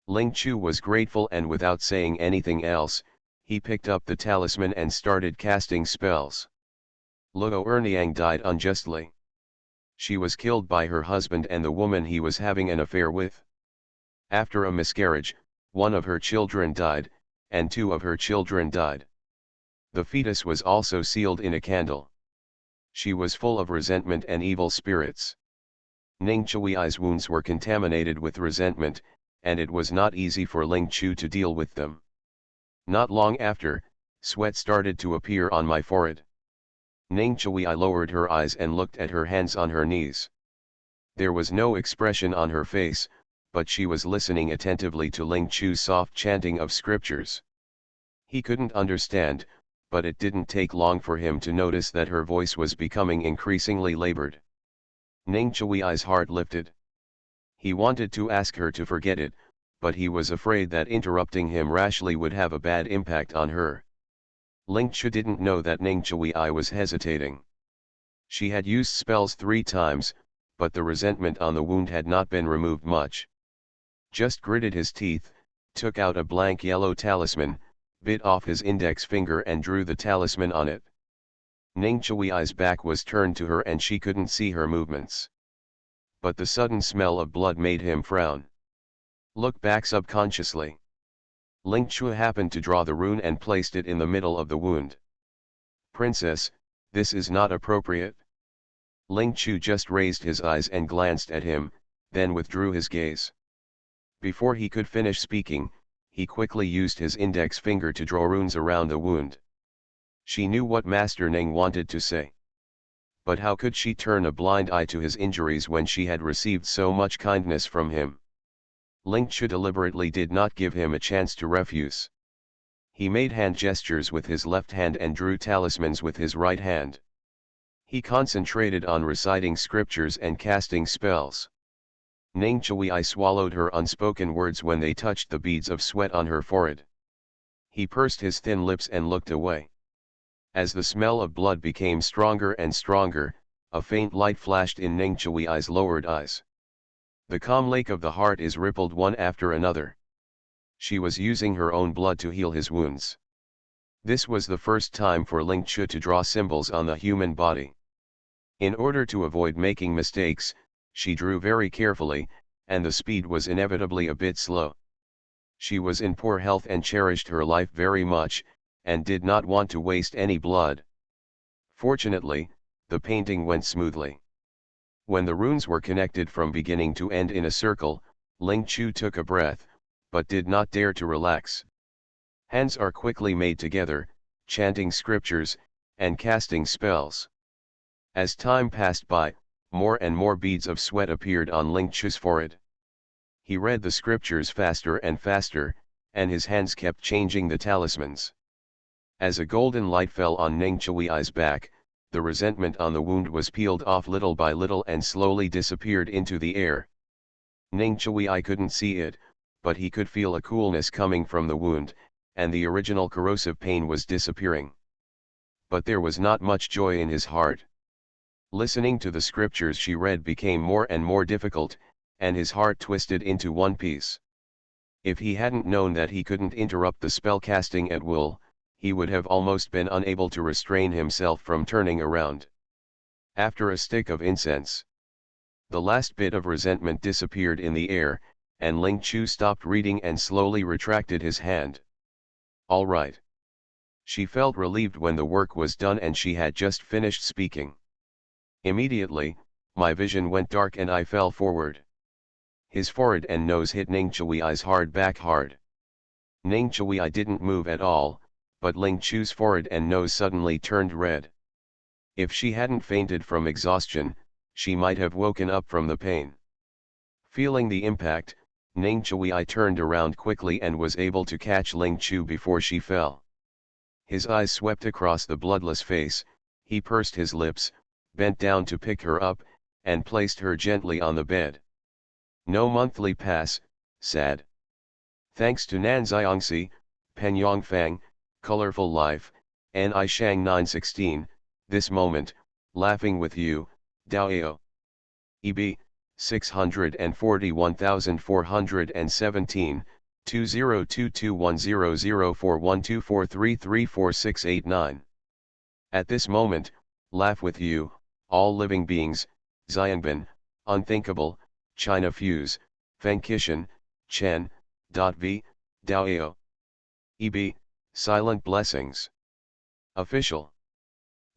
Ling Chu was grateful, and without saying anything else, he picked up the talisman and started casting spells. Luo Erniang died unjustly. She was killed by her husband and the woman he was having an affair with. After a miscarriage, one of her children died, and two of her children died. The fetus was also sealed in a candle. She was full of resentment and evil spirits. Ning Chui's wounds were contaminated with resentment, and it was not easy for Ling Chu to deal with them. Not long after, sweat started to appear on my forehead. Ning Chui lowered her eyes and looked at her hands on her knees. There was no expression on her face, but she was listening attentively to Ling Chu's soft chanting of scriptures. He couldn't understand, but it didn't take long for him to notice that her voice was becoming increasingly labored. Ning Chui's heart lifted. He wanted to ask her to forget it, but he was afraid that interrupting him rashly would have a bad impact on her. Ling Chu didn't know that Ning Chui was hesitating. She had used spells 3 times, but the resentment on the wound had not been removed much. Just gritted his teeth, took out a blank yellow talisman, bit off his index finger and drew the talisman on it. Ning Chui's back was turned to her and she couldn't see her movements. But the sudden smell of blood made him frown. Look back subconsciously. Ling Chu happened to draw the rune and placed it in the middle of the wound. "Princess, this is not appropriate." Ling Chu just raised his eyes and glanced at him, then withdrew his gaze. Before he could finish speaking, he quickly used his index finger to draw runes around the wound. She knew what Master Ning wanted to say. But how could she turn a blind eye to his injuries when she had received so much kindness from him? Ling Chu deliberately did not give him a chance to refuse. He made hand gestures with his left hand and drew talismans with his right hand. He concentrated on reciting scriptures and casting spells. Ning Chui swallowed her unspoken words when they touched the beads of sweat on her forehead. He pursed his thin lips and looked away. As the smell of blood became stronger and stronger, a faint light flashed in Ning Chui's lowered eyes. The calm lake of the heart is rippled one after another. She was using her own blood to heal his wounds. This was the first time for Ling Chu to draw symbols on the human body. In order to avoid making mistakes, she drew very carefully, and the speed was inevitably a bit slow. She was in poor health and cherished her life very much, and did not want to waste any blood. Fortunately, the painting went smoothly. When the runes were connected from beginning to end in a circle, Ling Chu took a breath, but did not dare to relax. Hands are quickly made together, chanting scriptures, and casting spells. As time passed by, more and more beads of sweat appeared on Ling Chu's forehead. He read the scriptures faster and faster, and his hands kept changing the talismans. As a golden light fell on Ning Chui's back, the resentment on the wound was peeled off little by little and slowly disappeared into the air. Ning Chui couldn't see it, but he could feel a coolness coming from the wound, and the original corrosive pain was disappearing. But there was not much joy in his heart. Listening to the scriptures she read became more and more difficult, and his heart twisted into one piece. If he hadn't known that he couldn't interrupt the spell casting at will, he would have almost been unable to restrain himself from turning around. After a stick of incense, the last bit of resentment disappeared in the air, and Ling Chu stopped reading and slowly retracted his hand. All right. She felt relieved when the work was done and she had just finished speaking. Immediately, my vision went dark and I fell forward. His forehead and nose hit Ning Chui's hard back hard. Ning Chui didn't move at all, but Ling Chu's forehead and nose suddenly turned red. If she hadn't fainted from exhaustion, she might have woken up from the pain. Feeling the impact, Ning Chui turned around quickly and was able to catch Ling Chu before she fell. His eyes swept across the bloodless face, he pursed his lips, bent down to pick her up, and placed her gently on the bed. No monthly pass, sad. Thanks to Nan Xiangxi, Pen Yongfang, Colorful Life, Ni Shang 916, this moment, laughing with you, Daoyo. EB, 641,417, 202210041243346889. At this moment, laugh with you, all living beings, Xiangbin, Unthinkable, China Fuse, Feng Kishan, Chen, V, Daoyo. EB, Silent Blessings. Official.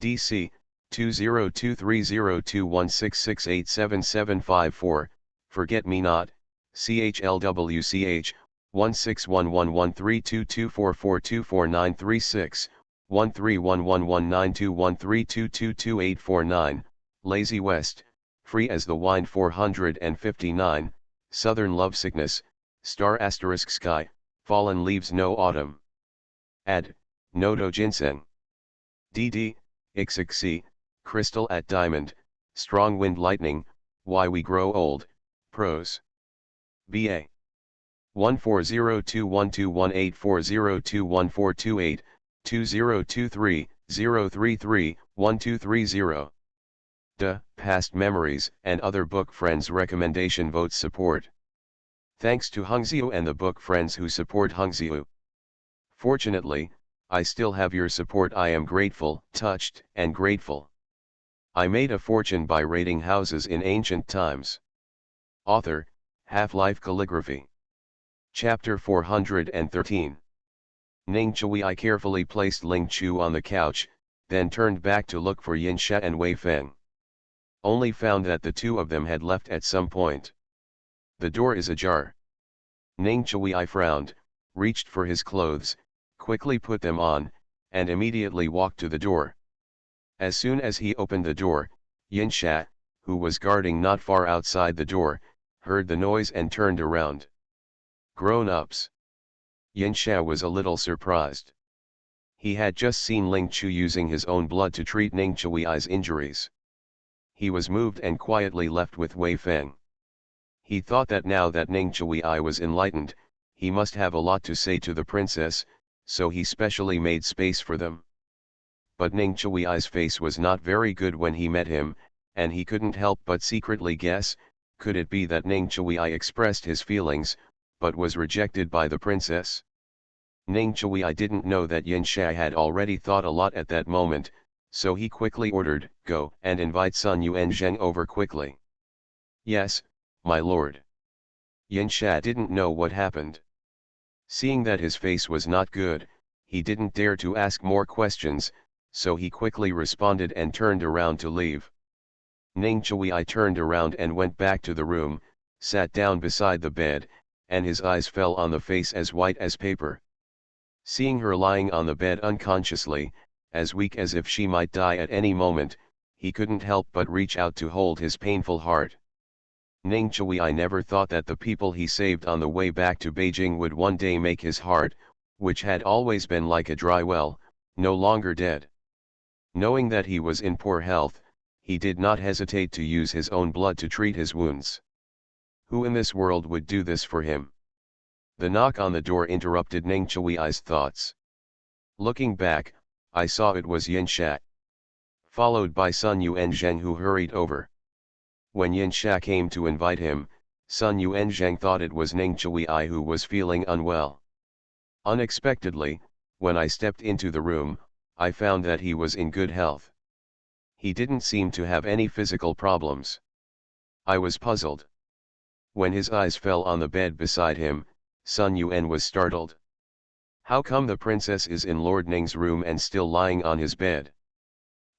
DC, 20230216687754, Forget Me Not, CHLWCH, 1611132244244936, 1311192132222849, Lazy West, Free as the Wind 459, Southern Lovesickness, Star Asterisk Sky, Fallen Leaves No Autumn. Ad, Nodo Ginseng. DD, XXC, Crystal at Diamond, Strong Wind Lightning, Why We Grow Old, Prose. BA. 140212184021428, 2023-033-1230. Past Memories and Other Book Friends Recommendation Votes Support. Thanks to Hungziu and the book friends who support Hungziu. Fortunately, I still have your support. I am grateful, touched, and grateful. I made a fortune by raiding houses in ancient times. Author, Half-Life Calligraphy. Chapter 413. Ning Chui carefully placed Ling Chu on the couch, then turned back to look for Yin Sha and Wei Feng. Only found that the two of them had left at some point. The door is ajar. Ning Chui frowned, reached for his clothes, quickly put them on, and immediately walked to the door. As soon as he opened the door, Yin Sha, who was guarding not far outside the door, heard the noise and turned around. Grown-ups. Yin Sha was a little surprised. He had just seen Ling Chu using his own blood to treat Ning Chui's injuries. He was moved and quietly left with Wei Feng. He thought that now that Ning Chui was enlightened, he must have a lot to say to the princess, so he specially made space for them. But Ning Chui's face was not very good when he met him, and he couldn't help but secretly guess, could it be that Ning Chui expressed his feelings, but was rejected by the princess? Ning Chui didn't know that Yin Sha had already thought a lot at that moment, so he quickly ordered, "Go and invite Sun Yuan Zheng over quickly." "Yes, my lord." Yin Sha didn't know what happened. Seeing that his face was not good, he didn't dare to ask more questions, so he quickly responded and turned around to leave. Ning Chui turned around and went back to the room, sat down beside the bed, and his eyes fell on the face as white as paper. Seeing her lying on the bed unconsciously, as weak as if she might die at any moment, he couldn't help but reach out to hold his painful heart. Ning Chui never thought that the people he saved on the way back to Beijing would one day make his heart, which had always been like a dry well, no longer dead. Knowing that he was in poor health, he did not hesitate to use his own blood to treat his wounds. Who in this world would do this for him? The knock on the door interrupted Ning Chui's thoughts. Looking back, I saw it was Yin Sha, followed by Sun Yuan Zheng, who hurried over. When Yin Sha came to invite him, Sun Yuanzhang thought it was Ning Chui who was feeling unwell. Unexpectedly, when I stepped into the room, I found that he was in good health. He didn't seem to have any physical problems. I was puzzled. When his eyes fell on the bed beside him, Sun Yuan was startled. How come the princess is in Lord Ning's room and still lying on his bed?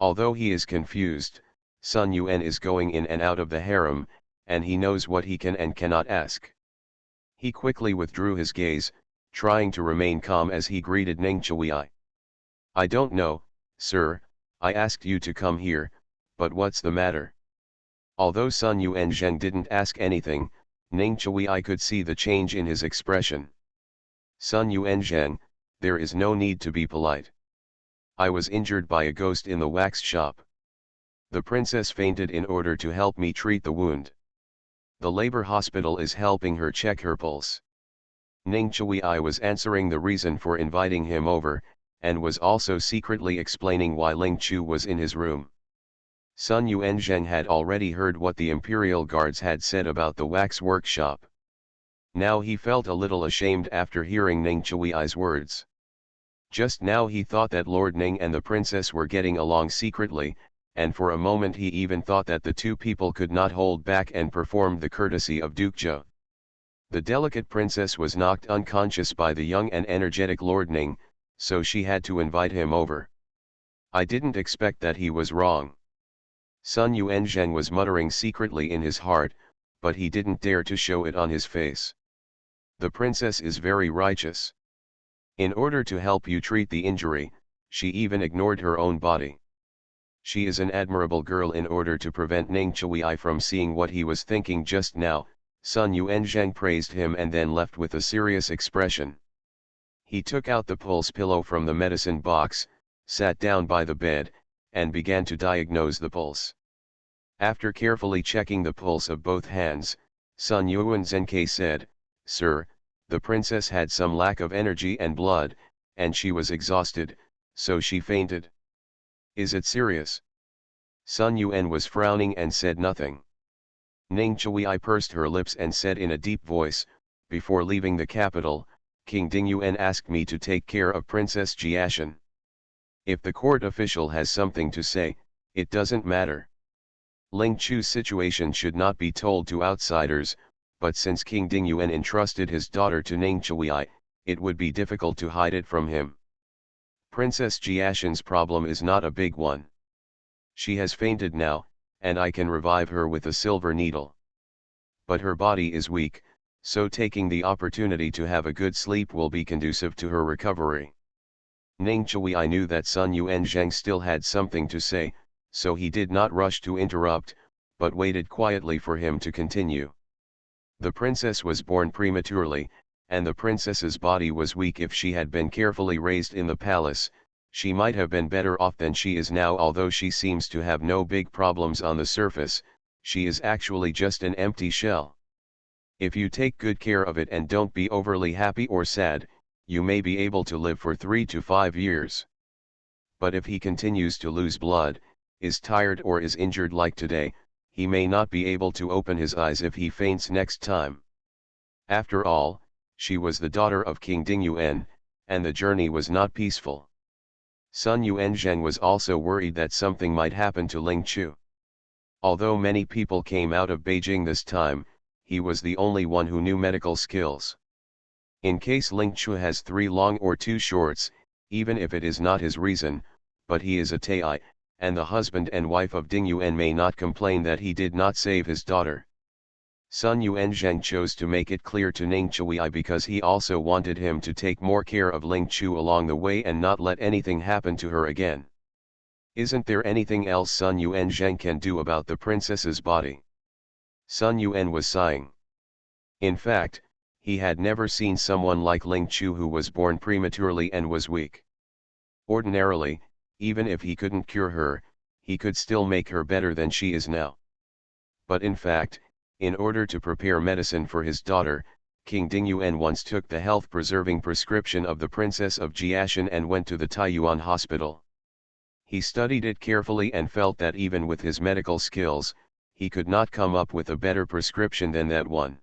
Although he is confused, Sun Yuan is going in and out of the harem, and he knows what he can and cannot ask. He quickly withdrew his gaze, trying to remain calm as he greeted Ning Chui. I don't know, sir, I asked you to come here, but what's the matter? Although Sun Yuanzheng didn't ask anything, Ning Chui could see the change in his expression. Sun Yuanzheng, there is no need to be polite. I was injured by a ghost in the wax shop. The princess fainted in order to help me treat the wound. The labor hospital is helping her check her pulse. Ning Chui was answering the reason for inviting him over, and was also secretly explaining why Ling Chu was in his room. Sun Yuanzheng had already heard what the imperial guards had said about the wax workshop. Now he felt a little ashamed after hearing Ning Chui's words. Just now he thought that Lord Ning and the princess were getting along secretly, and for a moment he even thought that the two people could not hold back and performed the courtesy of Duke Zhou. The delicate princess was knocked unconscious by the young and energetic Lord Ning, so she had to invite him over. I didn't expect that he was wrong. Sun Yuanzheng was muttering secretly in his heart, but he didn't dare to show it on his face. The princess is very righteous. In order to help you treat the injury, she even ignored her own body. She is an admirable girl. In order to prevent Ning Chui from seeing what he was thinking just now, Sun Yuanzheng praised him and then left with a serious expression. He took out the pulse pillow from the medicine box, sat down by the bed, and began to diagnose the pulse. After carefully checking the pulse of both hands, Sun Yuanzheng said, "Sir, the princess had some lack of energy and blood, and she was exhausted, so she fainted. Is it serious?" Sun Yuan was frowning and said nothing. Ning Chui pursed her lips and said in a deep voice, "Before leaving the capital, King Ding Yuan asked me to take care of Princess Jiashan. If the court official has something to say, it doesn't matter. Ling Chu's situation should not be told to outsiders, but since King Ding Yuan entrusted his daughter to Ning Chui, it would be difficult to hide it from him. Princess Jiashan's problem is not a big one. She has fainted now, and I can revive her with a silver needle. But her body is weak, so taking the opportunity to have a good sleep will be conducive to her recovery." Ning Chui knew that Sun Yuanzheng still had something to say, so he did not rush to interrupt, but waited quietly for him to continue. The princess was born prematurely, and the princess's body was weak. If she had been carefully raised in the palace, she might have been better off than she is now. Although she seems to have no big problems on the surface, she is actually just an empty shell. If you take good care of it and don't be overly happy or sad, you may be able to live for 3 to 5 years. But if he continues to lose blood, is tired or is injured like today, he may not be able to open his eyes if he faints next time. After all, she was the daughter of King Ding Yuan, and the journey was not peaceful. Sun Yuanzheng was also worried that something might happen to Ling Chu. Although many people came out of Beijing this time, he was the only one who knew medical skills. In case Ling Chu has 3 long or 2 shorts, even if it is not his reason, but he is a Tai, and the husband and wife of Ding Yuan may not complain that he did not save his daughter. Sun Yuanzheng chose to make it clear to Ning Chui because he also wanted him to take more care of Ling Chu along the way and not let anything happen to her again. Isn't there anything else Sun Yuanzheng can do about the princess's body? Sun Yuan was sighing. In fact, he had never seen someone like Ling Chu who was born prematurely and was weak. Ordinarily, even if he couldn't cure her, he could still make her better than she is now. But in fact, in order to prepare medicine for his daughter, King Ding Yuan once took the health-preserving prescription of the Princess of Jiashan and went to the Taiyuan hospital. He studied it carefully and felt that even with his medical skills, he could not come up with a better prescription than that one.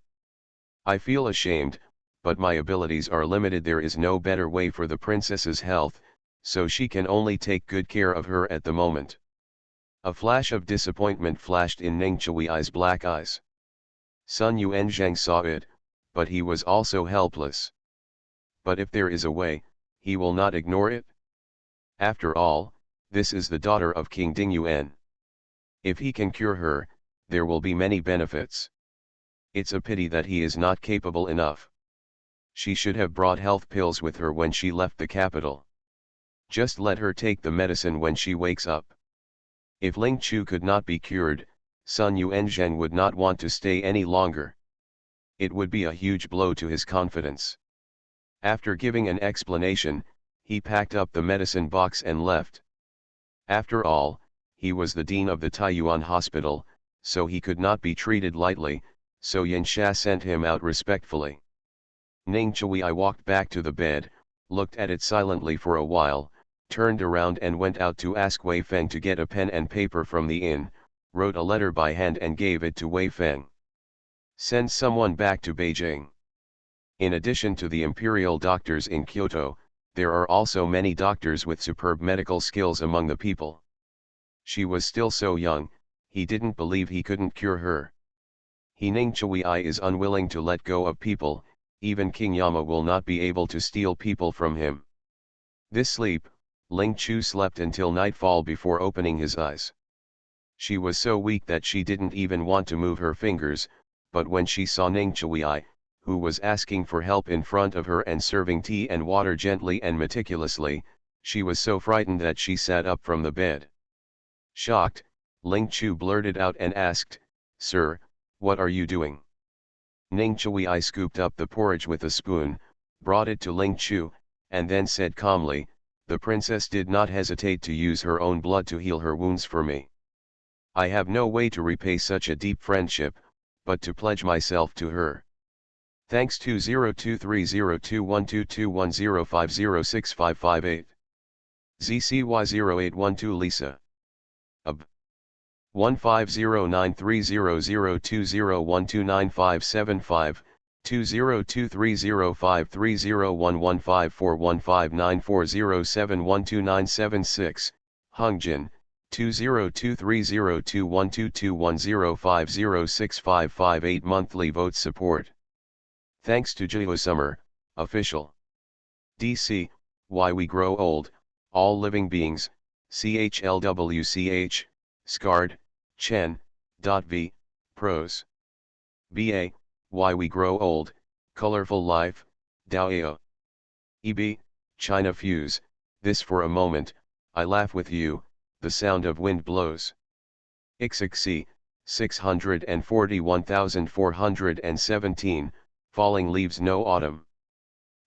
I feel ashamed, but my abilities are limited. There is no better way for the princess's health, so she can only take good care of her at the moment. A flash of disappointment flashed in Ning Chui's black eyes. Sun Yuanzhang saw it, but he was also helpless. But if there is a way, he will not ignore it. After all, this is the daughter of King Ding Yuan. If he can cure her, there will be many benefits. It's a pity that he is not capable enough. She should have brought health pills with her when she left the capital. Just let her take the medicine when she wakes up. If Ling Chu could not be cured, Sun Yuanzhang would not want to stay any longer. It would be a huge blow to his confidence. After giving an explanation, he packed up the medicine box and left. After all, he was the dean of the Taiyuan hospital, so he could not be treated lightly, so Yansha sent him out respectfully. Ning Chui walked back to the bed, looked at it silently for a while, turned around and went out to ask Wei Feng to get a pen and paper from the inn, wrote a letter by hand and gave it to Wei Feng. Send someone back to Beijing. In addition to the imperial doctors in Kyoto, there are also many doctors with superb medical skills among the people. She was still so young, he didn't believe he couldn't cure her. Ning Chui is unwilling to let go of people, even King Yama will not be able to steal people from him. This sleep, Ling Chu slept until nightfall before opening his eyes. She was so weak that she didn't even want to move her fingers, but when she saw Ning Chui, who was asking for help in front of her and serving tea and water gently and meticulously, she was so frightened that she sat up from the bed. Shocked, Ling Chu blurted out and asked, "Sir, what are you doing?" Ning Chui scooped up the porridge with a spoon, brought it to Ling Chu, and then said calmly, "The princess did not hesitate to use her own blood to heal her wounds for me. I have no way to repay such a deep friendship, but to pledge myself to her. Thanks to 0230212210506558. ZCY0812 Lisa. UB 1509300201295575, 2023053011541594071296, Hongjin, 202302122105065558 monthly vote support. Thanks to Jiho Summer, official. DC, Why We Grow Old, All Living Beings, CHLWCH, Scard, Chen, .v, Prose. BA, Why We Grow Old, Colorful Life, Daoeo. EB, China Fuse, This for a Moment, I Laugh With You, The Sound of Wind Blows. XXC, 641,417, Falling Leaves No Autumn.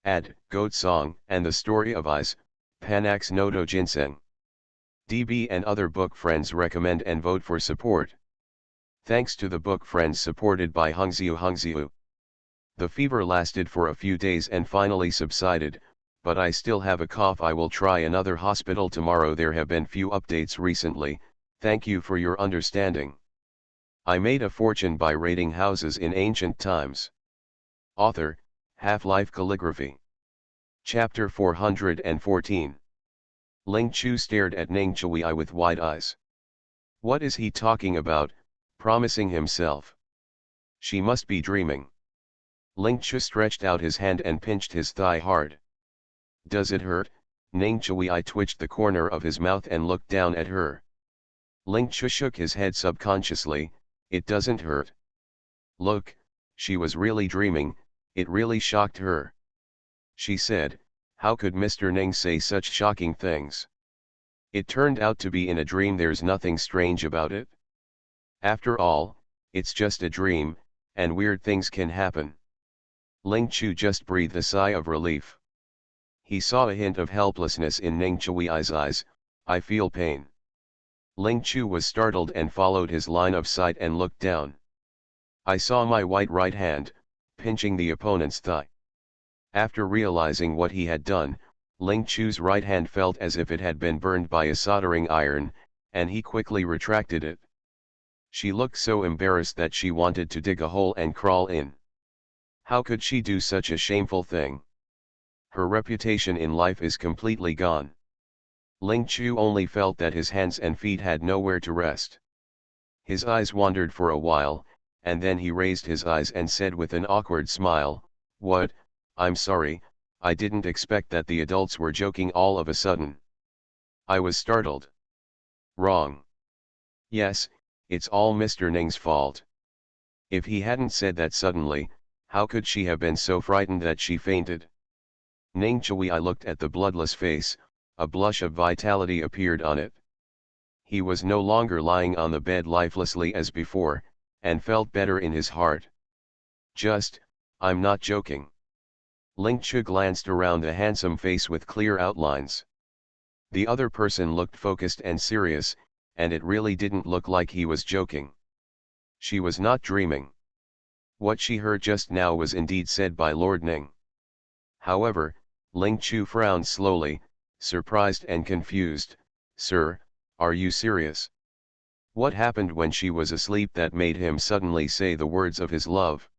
Ad, Goat Song, and The Story of Eyes, Panax Noto Ginseng. DB and other book friends recommend and vote for support. Thanks to the book friends supported by Hungziu. The fever lasted for a few days and finally subsided, but I still have a cough. I will try another hospital tomorrow. There have been few updates recently, thank you for your understanding. I made a fortune by raiding houses in ancient times. Author, Half-Life Calligraphy. Chapter 414. Ling Chu stared at Ning Chui with wide eyes. What is he talking about, promising himself? She must be dreaming. Ling Chu stretched out his hand and pinched his thigh hard. Does it hurt? Ning Chui twitched the corner of his mouth and looked down at her. Ling Chu shook his head subconsciously, it doesn't hurt. Look, she was really dreaming, it really shocked her. She said, how could Mr. Ning say such shocking things? It turned out to be in a dream. There's nothing strange about it. After all, it's just a dream, and weird things can happen. Ling Chu just breathed a sigh of relief. He saw a hint of helplessness in Ning Chui's eyes. I feel pain. Ling Chu was startled and followed his line of sight and looked down. I saw my white right hand, pinching the opponent's thigh. After realizing what he had done, Ling Chu's right hand felt as if it had been burned by a soldering iron, and he quickly retracted it. She looked so embarrassed that she wanted to dig a hole and crawl in. How could she do such a shameful thing? Her reputation in life is completely gone. Ling Chu only felt that his hands and feet had nowhere to rest. His eyes wandered for a while, and then he raised his eyes and said with an awkward smile, "What? I'm sorry, I didn't expect that the adults were joking all of a sudden. I was startled." Wrong. Yes, it's all Mr. Ning's fault. If he hadn't said that suddenly, how could she have been so frightened that she fainted? Ning Chui looked at the bloodless face, a blush of vitality appeared on it. He was no longer lying on the bed lifelessly as before, and felt better in his heart. I'm not joking. Ling Chu glanced around the handsome face with clear outlines. The other person looked focused and serious, and it really didn't look like he was joking. She was not dreaming. What she heard just now was indeed said by Lord Ning. However, Ling Chu frowned slowly, surprised and confused. "Sir, are you serious? What happened when she was asleep that made him suddenly say the words of his love?"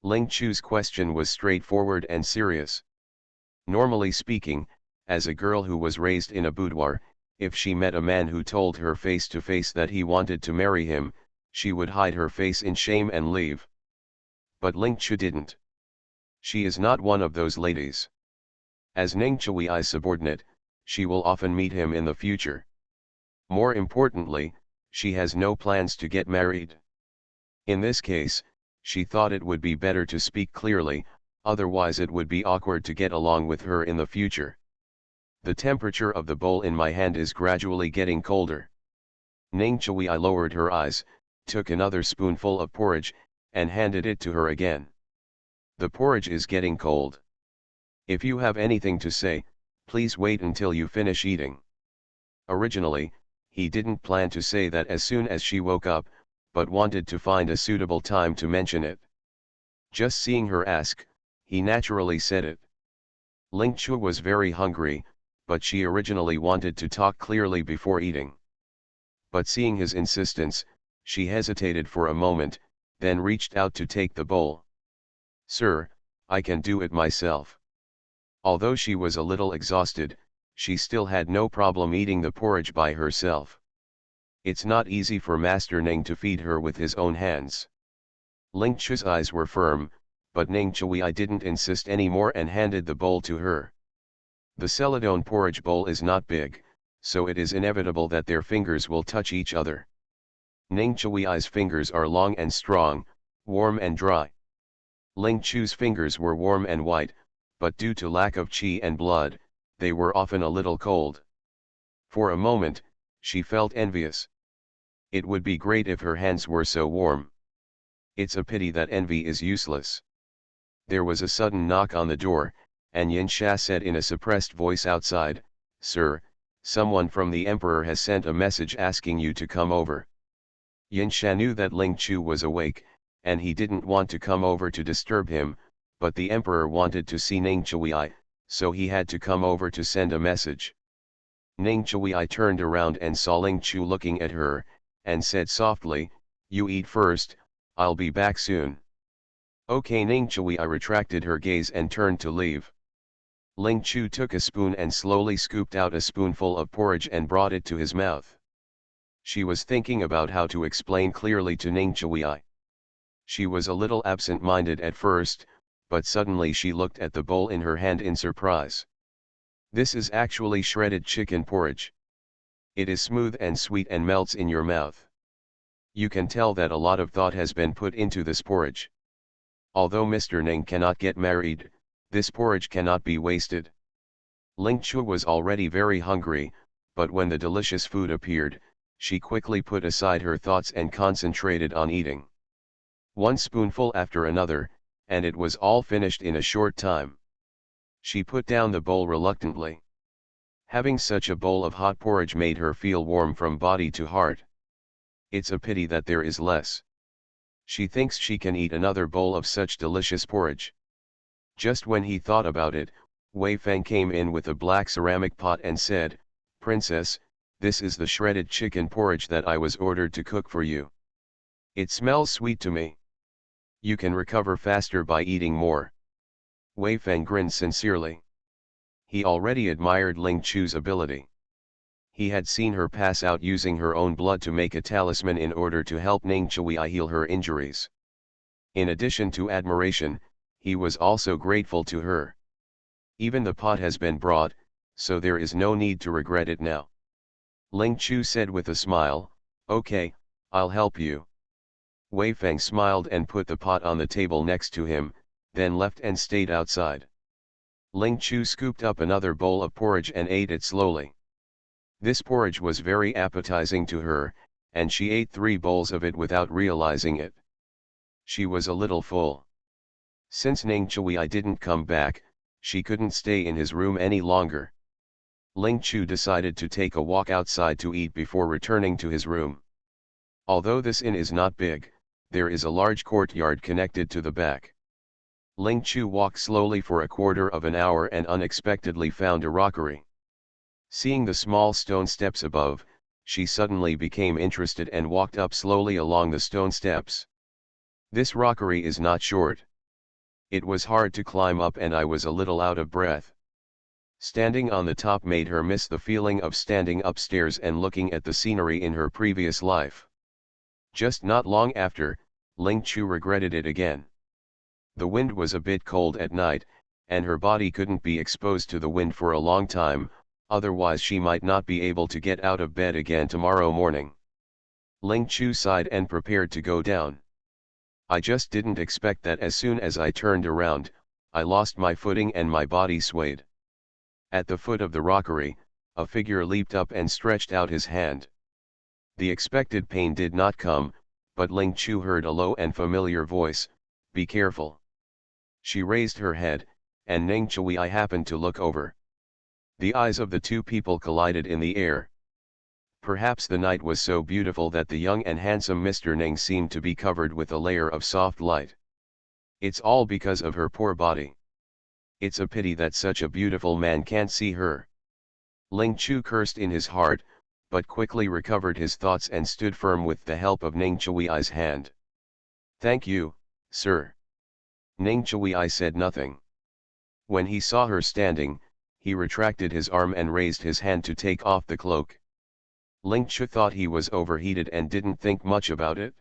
Ling Chu's question was straightforward and serious. Normally speaking, as a girl who was raised in a boudoir, if she met a man who told her face to face that he wanted to marry him, she would hide her face in shame and leave. But Ling Chu didn't. She is not one of those ladies. As Ning Chui's subordinate, she will often meet him in the future. More importantly, she has no plans to get married. In this case, she thought it would be better to speak clearly, otherwise it would be awkward to get along with her in the future. The temperature of the bowl in my hand is gradually getting colder. Ning Chui lowered her eyes, took another spoonful of porridge, and handed it to her again. "The porridge is getting cold. If you have anything to say, please wait until you finish eating." Originally, he didn't plan to say that as soon as she woke up, but wanted to find a suitable time to mention it. Just seeing her ask, he naturally said it. Ling Chu was very hungry, but she originally wanted to talk clearly before eating. But seeing his insistence, she hesitated for a moment, then reached out to take the bowl. "Sir, I can do it myself." Although she was a little exhausted, she still had no problem eating the porridge by herself. It's not easy for Master Ning to feed her with his own hands. Ling Chu's eyes were firm, but Ning Chui didn't insist anymore and handed the bowl to her. The celadone porridge bowl is not big, so it is inevitable that their fingers will touch each other. Ning Chui's fingers are long and strong, warm and dry. Ling Chu's fingers were warm and white, but due to lack of qi and blood, they were often a little cold. For a moment, she felt envious. It would be great if her hands were so warm. It's a pity that envy is useless. There was a sudden knock on the door, and Yin Sha said in a suppressed voice outside, "Sir, someone from the emperor has sent a message asking you to come over." Yin Sha knew that Ling Chu was awake, and he didn't want to come over to disturb him, but the emperor wanted to see Ning Chui, so he had to come over to send a message. Ning Chui turned around and saw Ling Chu looking at her, and said softly, "You eat first, I'll be back soon." Okay. Ning Chui retracted her gaze and turned to leave. Ling Chu took a spoon and slowly scooped out a spoonful of porridge and brought it to his mouth. She was thinking about how to explain clearly to Ning Chui. She was a little absent-minded at first, but suddenly she looked at the bowl in her hand in surprise. This is actually shredded chicken porridge. It is smooth and sweet and melts in your mouth. You can tell that a lot of thought has been put into this porridge. Although Mr. Ning cannot get married, this porridge cannot be wasted. Ling Chu was already very hungry, but when the delicious food appeared, she quickly put aside her thoughts and concentrated on eating. One spoonful after another, and it was all finished in a short time. She put down the bowl reluctantly. Having such a bowl of hot porridge made her feel warm from body to heart. It's a pity that there is less. She thinks she can eat another bowl of such delicious porridge. Just when he thought about it, Wei Feng came in with a black ceramic pot and said, "Princess, this is the shredded chicken porridge that I was ordered to cook for you." It smells sweet to me. You can recover faster by eating more. Wei Feng grinned sincerely. He already admired Ling Chu's ability. He had seen her pass out using her own blood to make a talisman in order to help Ning Chui heal her injuries. In addition to admiration, he was also grateful to her. Even the pot has been brought, so there is no need to regret it now. Ling Chu said with a smile, "Okay, I'll help you." Wei Feng smiled and put the pot on the table next to him, then left and stayed outside. Ling Chu scooped up another bowl of porridge and ate it slowly. This porridge was very appetizing to her, and she ate 3 bowls of it without realizing it. She was a little full. Since Ning Chui didn't come back, she couldn't stay in his room any longer. Ling Chu decided to take a walk outside to eat before returning to his room. Although this inn is not big, there is a large courtyard connected to the back. Ling Chu walked slowly for a quarter of an hour and unexpectedly found a rockery. Seeing the small stone steps above, she suddenly became interested and walked up slowly along the stone steps. This rockery is not short. It was hard to climb up and I was a little out of breath. Standing on the top made her miss the feeling of standing upstairs and looking at the scenery in her previous life. Just not long after, Ling Chu regretted it again. The wind was a bit cold at night, and her body couldn't be exposed to the wind for a long time, otherwise she might not be able to get out of bed again tomorrow morning. Ling Chu sighed and prepared to go down. I just didn't expect that as soon as I turned around, I lost my footing and my body swayed. At the foot of the rockery, a figure leaped up and stretched out his hand. The expected pain did not come, but Ling Chu heard a low and familiar voice, "Be careful." She raised her head, and Ning Chui happened to look over. The eyes of the two people collided in the air. Perhaps the night was so beautiful that the young and handsome Mr. Ning seemed to be covered with a layer of soft light. It's all because of her poor body. It's a pity that such a beautiful man can't see her. Ling Chu cursed in his heart, but quickly recovered his thoughts and stood firm with the help of Ning Chui's hand. "Thank you, sir." Ning Chui said nothing. When he saw her standing, he retracted his arm and raised his hand to take off the cloak. Ling Chu thought he was overheated and didn't think much about it.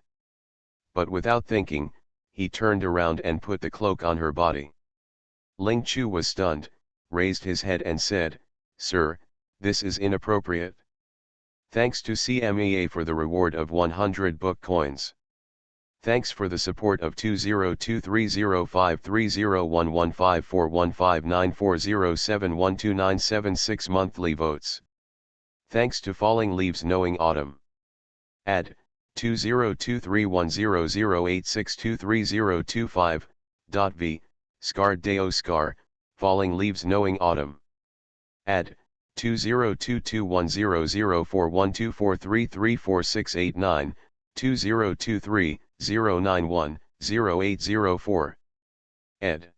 But without thinking, he turned around and put the cloak on her body. Ling Chu was stunned, raised his head and said, "Sir, this is inappropriate." Thanks to CMEA for the reward of 100 book coins. Thanks for the support of 20230530115415940712976 monthly votes. Thanks to Falling Leaves Knowing Autumn. Add 202310086230025.v, Scar Deo Scar, Falling Leaves Knowing Autumn. Add 20221004124334689, 2023-091-0804. Ed.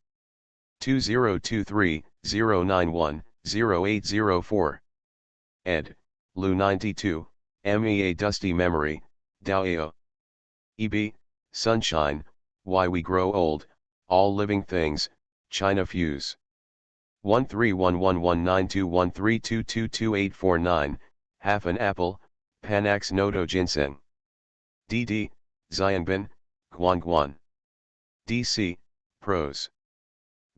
2023-091-0804. Ed. Lu 92, MEA Dusty Memory, Dao. EB, Sunshine, Why We Grow Old, All Living Things, China Fuse. 13119213222849, Half an Apple, Panax Noto Ginseng. DD, Xianbin, Guan. DC, Prose.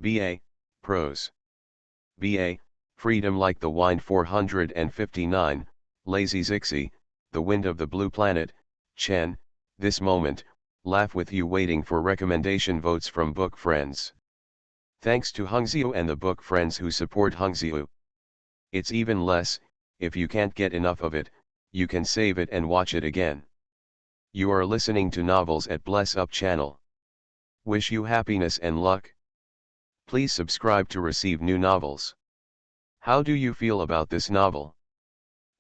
BA, Prose. BA, Freedom Like the Wine 459, Lazy Zixi, The Wind of the Blue Planet, Chen, This Moment, Laugh With You waiting for recommendation votes from book friends. Thanks to Hungziu and the book friends who support Hungziu. It's even less, if you can't get enough of it, you can save it and watch it again. You are listening to Novels at Bless Up channel. Wish you happiness and luck. Please subscribe to receive new novels. How do you feel about this novel?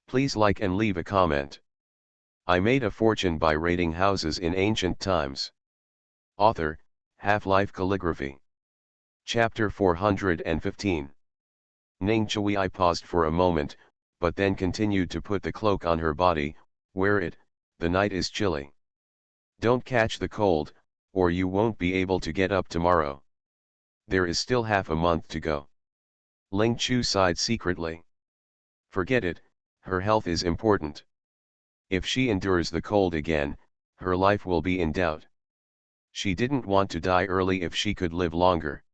Please like and leave a comment. I made a fortune by raiding houses in ancient times. Author, Half-Life Calligraphy. Chapter 415. Ning Chui paused for a moment, but then continued to put the cloak on her body. Wear it, the night is chilly. Don't catch the cold, or you won't be able to get up tomorrow. There is still half a month to go. Ling Chu sighed secretly. Forget it, her health is important. If she endures the cold again, her life will be in doubt. She didn't want to die early if she could live longer.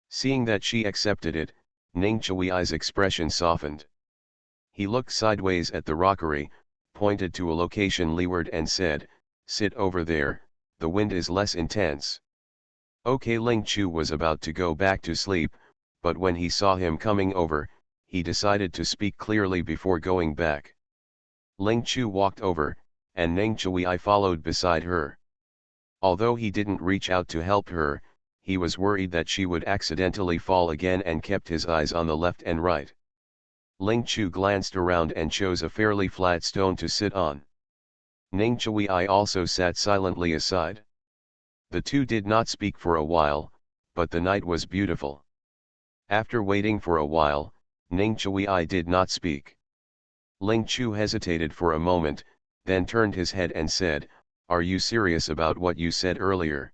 Seeing that she accepted it, Ning Chui's expression softened. He looked sideways at the rockery, pointed to a location leeward and said, "Sit over there, the wind is less intense." Okay, Ling Chu was about to go back to sleep, but when he saw him coming over, he decided to speak clearly before going back. Ling Chu walked over, and Ning Chui followed beside her. Although he didn't reach out to help her, he was worried that she would accidentally fall again and kept his eyes on the left and right. Ling Chu glanced around and chose a fairly flat stone to sit on. Ning Chui also sat silently aside. The two did not speak for a while, but the night was beautiful. After waiting for a while, Ning Chui did not speak. Ling Chu hesitated for a moment, then turned his head and said, "Are you serious about what you said earlier?"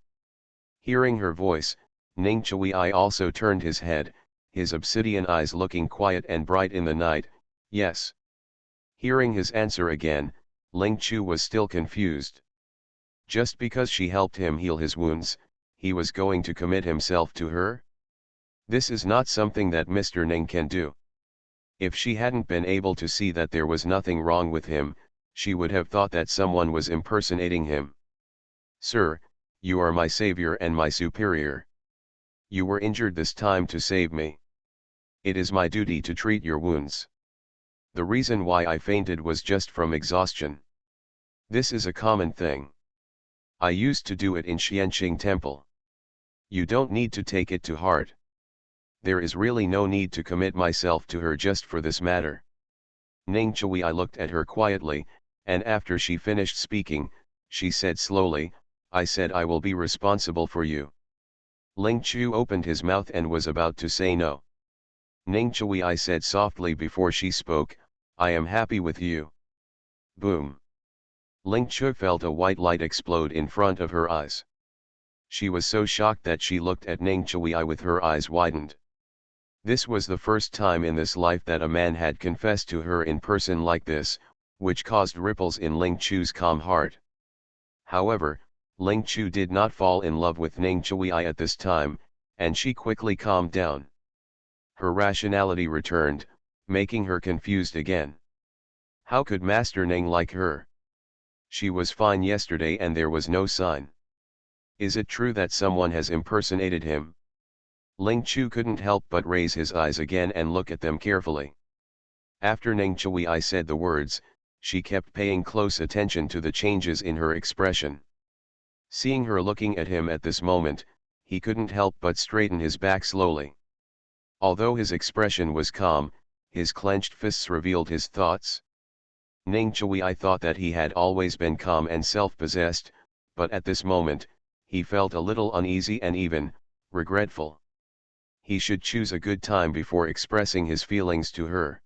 Hearing her voice, Ning Chui also turned his head, his obsidian eyes looking quiet and bright in the night. "Yes." Hearing his answer again, Ling Chu was still confused. Just because she helped him heal his wounds, he was going to commit himself to her? This is not something that Mr. Ning can do. If she hadn't been able to see that there was nothing wrong with him, she would have thought that someone was impersonating him. "Sir, you are my savior and my superior. You were injured this time to save me. It is my duty to treat your wounds. The reason why I fainted was just from exhaustion. This is a common thing. I used to do it in Xianqing Temple. You don't need to take it to heart. There is really no need to commit myself to her just for this matter." Ning Chui looked at her quietly, and after she finished speaking, she said slowly, "I said I will be responsible for you." Ling Chu opened his mouth and was about to say no. Ning Chui said softly before she spoke, "I am happy with you." Boom. Ling Chu felt a white light explode in front of her eyes. She was so shocked that she looked at Ning Chui with her eyes widened. This was the first time in this life that a man had confessed to her in person like this, which caused ripples in Ling Chu's calm heart. However, Ling Chu did not fall in love with Ning Chui at this time, and she quickly calmed down. Her rationality returned, making her confused again. How could Master Ning like her? She was fine yesterday and there was no sign. Is it true that someone has impersonated him? Ling Chu couldn't help but raise his eyes again and look at them carefully. After Ning Chui said the words, she kept paying close attention to the changes in her expression. Seeing her looking at him at this moment, he couldn't help but straighten his back slowly. Although his expression was calm, his clenched fists revealed his thoughts. Ning Chui thought that he had always been calm and self-possessed, but at this moment, he felt a little uneasy and even regretful. He should choose a good time before expressing his feelings to her.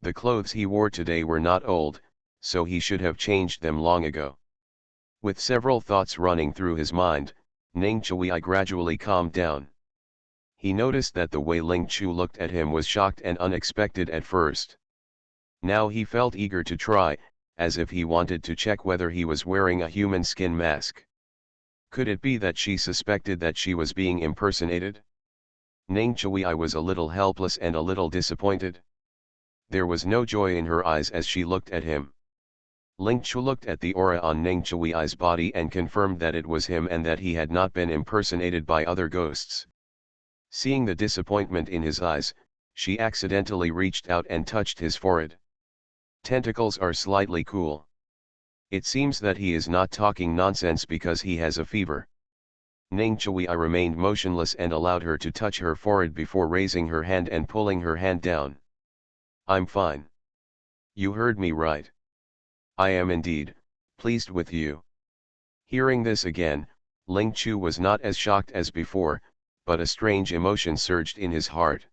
The clothes he wore today were not old, so he should have changed them long ago. With several thoughts running through his mind, Ning Chui gradually calmed down. He noticed that the way Ling Chu looked at him was shocked and unexpected at first. Now he felt eager to try, as if he wanted to check whether he was wearing a human skin mask. Could it be that she suspected that she was being impersonated? Ning Chui was a little helpless and a little disappointed. There was no joy in her eyes as she looked at him. Ling Chu looked at the aura on Ning Chui's body and confirmed that it was him and that he had not been impersonated by other ghosts. Seeing the disappointment in his eyes, she accidentally reached out and touched his forehead. Tentacles are slightly cool. It seems that he is not talking nonsense because he has a fever. Ning Chui remained motionless and allowed her to touch her forehead before raising her hand and pulling her hand down. "I'm fine. You heard me right. I am indeed pleased with you." Hearing this again, Ling Chu was not as shocked as before, but a strange emotion surged in his heart.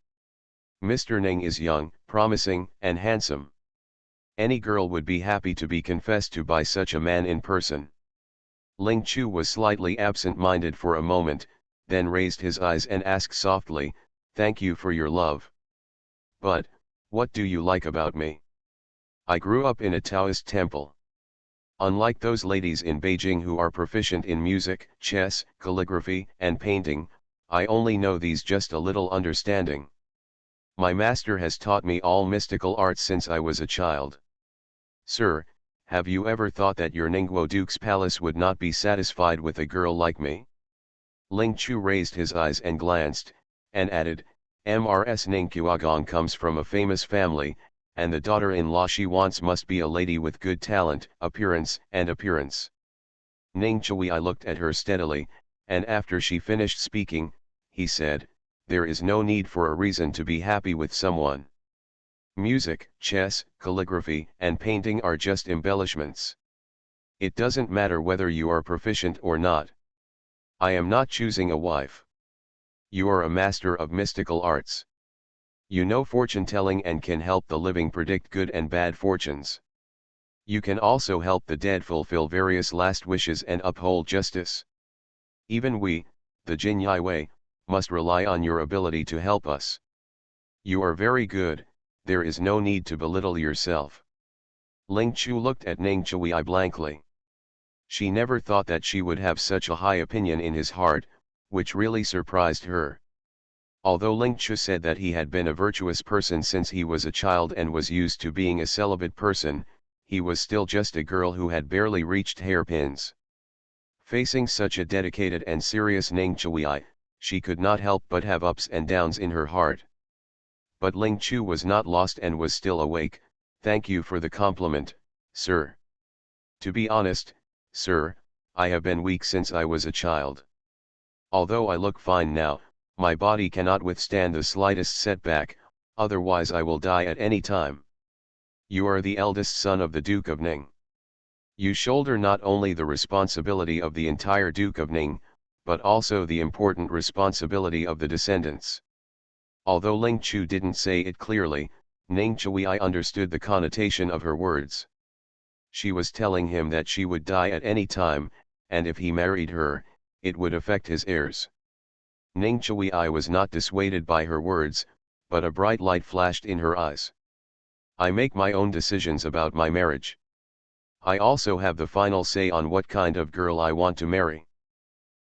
Mr. Ning is young, promising, and handsome. Any girl would be happy to be confessed to by such a man in person. Ling Chu was slightly absent-minded for a moment, then raised his eyes and asked softly, "Thank you for your love. But, what do you like about me? I grew up in a Taoist temple. Unlike those ladies in Beijing who are proficient in music, chess, calligraphy, and painting, I only know these just a little understanding. My master has taught me all mystical arts since I was a child. Sir, have you ever thought that your Ningguo Duke's palace would not be satisfied with a girl like me?" Ling Chu raised his eyes and glanced, and added, "Mrs. Ningguagong comes from a famous family, and the daughter-in-law she wants must be a lady with good talent, appearance. Ning Chui looked at her steadily, and after she finished speaking, he said, "There is no need for a reason to be happy with someone. Music, chess, calligraphy, and painting are just embellishments. It doesn't matter whether you are proficient or not. I am not choosing a wife. You are a master of mystical arts. You know fortune-telling and can help the living predict good and bad fortunes. You can also help the dead fulfill various last wishes and uphold justice. Even we, the Jin Yi Wei, must rely on your ability to help us. You are very good, there is no need to belittle yourself." Ling Chu looked at Ning Chui blankly. She never thought that she would have such a high opinion in his heart, which really surprised her. Although Ling Chu said that he had been a virtuous person since he was a child and was used to being a celibate person, he was still just a girl who had barely reached hairpins. Facing such a dedicated and serious Ning Chui, she could not help but have ups and downs in her heart. But Ling Chu was not lost and was still awake. "Thank you for the compliment, sir. To be honest, sir, I have been weak since I was a child. Although I look fine now, my body cannot withstand the slightest setback, otherwise I will die at any time. You are the eldest son of the Duke of Ning. You shoulder not only the responsibility of the entire Duke of Ning, but also the important responsibility of the descendants." Although Ling Chu didn't say it clearly, Ning Chui understood the connotation of her words. She was telling him that she would die at any time, and if he married her, it would affect his heirs. Ning Chui was not dissuaded by her words, but a bright light flashed in her eyes. "I make my own decisions about my marriage. I also have the final say on what kind of girl I want to marry.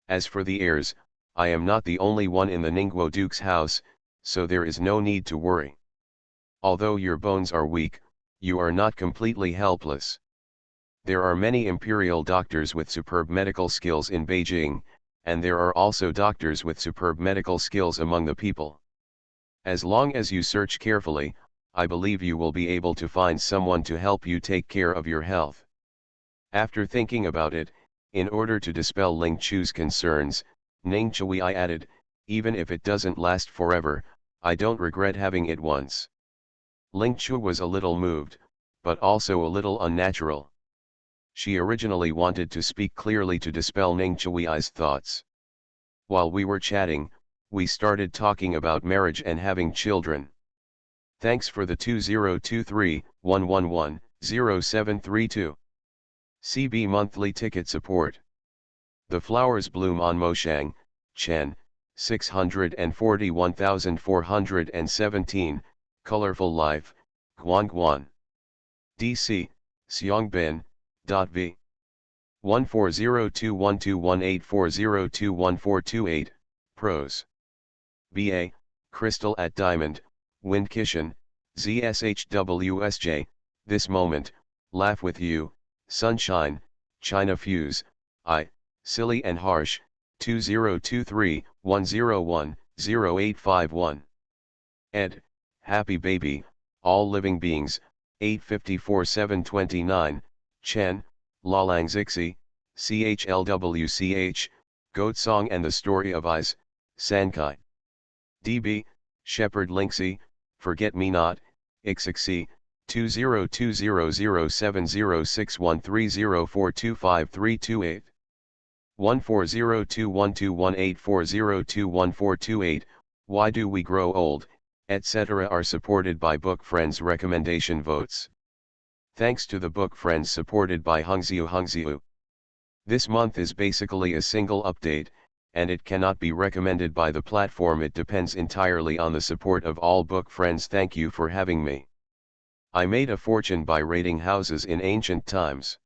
As for the heirs, I am not the only one in the Ningguo Duke's house, so there is no need to worry. Although your bones are weak, you are not completely helpless. There are many imperial doctors with superb medical skills in Beijing, and there are also doctors with superb medical skills among the people. As long as you search carefully, I believe you will be able to find someone to help you take care of your health." After thinking about it, in order to dispel Ling Chu's concerns, Ning Chui added, "Even if it doesn't last forever, I don't regret having it once." Ling Chu was a little moved, but also a little unnatural. She originally wanted to speak clearly to dispel Ning Chui's thoughts. "While we were chatting, we started talking about marriage and having children. Thanks for the 2023-111-0732 CB monthly ticket support. The flowers bloom on Moshang, Chen, 641,417, Colorful Life, Guangguan. DC, Xiangbin, .v. 1402121840214228, Pros. BA, Crystal at Diamond, Wind Kishan, ZSHWSJ, This Moment, Laugh With You, Sunshine, China Fuse, Silly and Harsh, 2023-101-0851. Ed, Happy Baby, All Living Beings, 854-729, Chen, Lalang Zixi, CHLWCH, Goat Song and the Story of Eyes, Sankai. DB, Shepherd Linksy, Forget Me Not, Ixixi, 202007061304253228. 1402121840214228, Why Do We Grow Old, etc. are supported by Book Friends recommendation votes. Thanks to the Book Friends supported by Hungziu. This month is basically a single update, and it cannot be recommended by the platform. It depends entirely on the support of all book friends. Thank you for having me. I made a fortune by raiding houses in ancient times.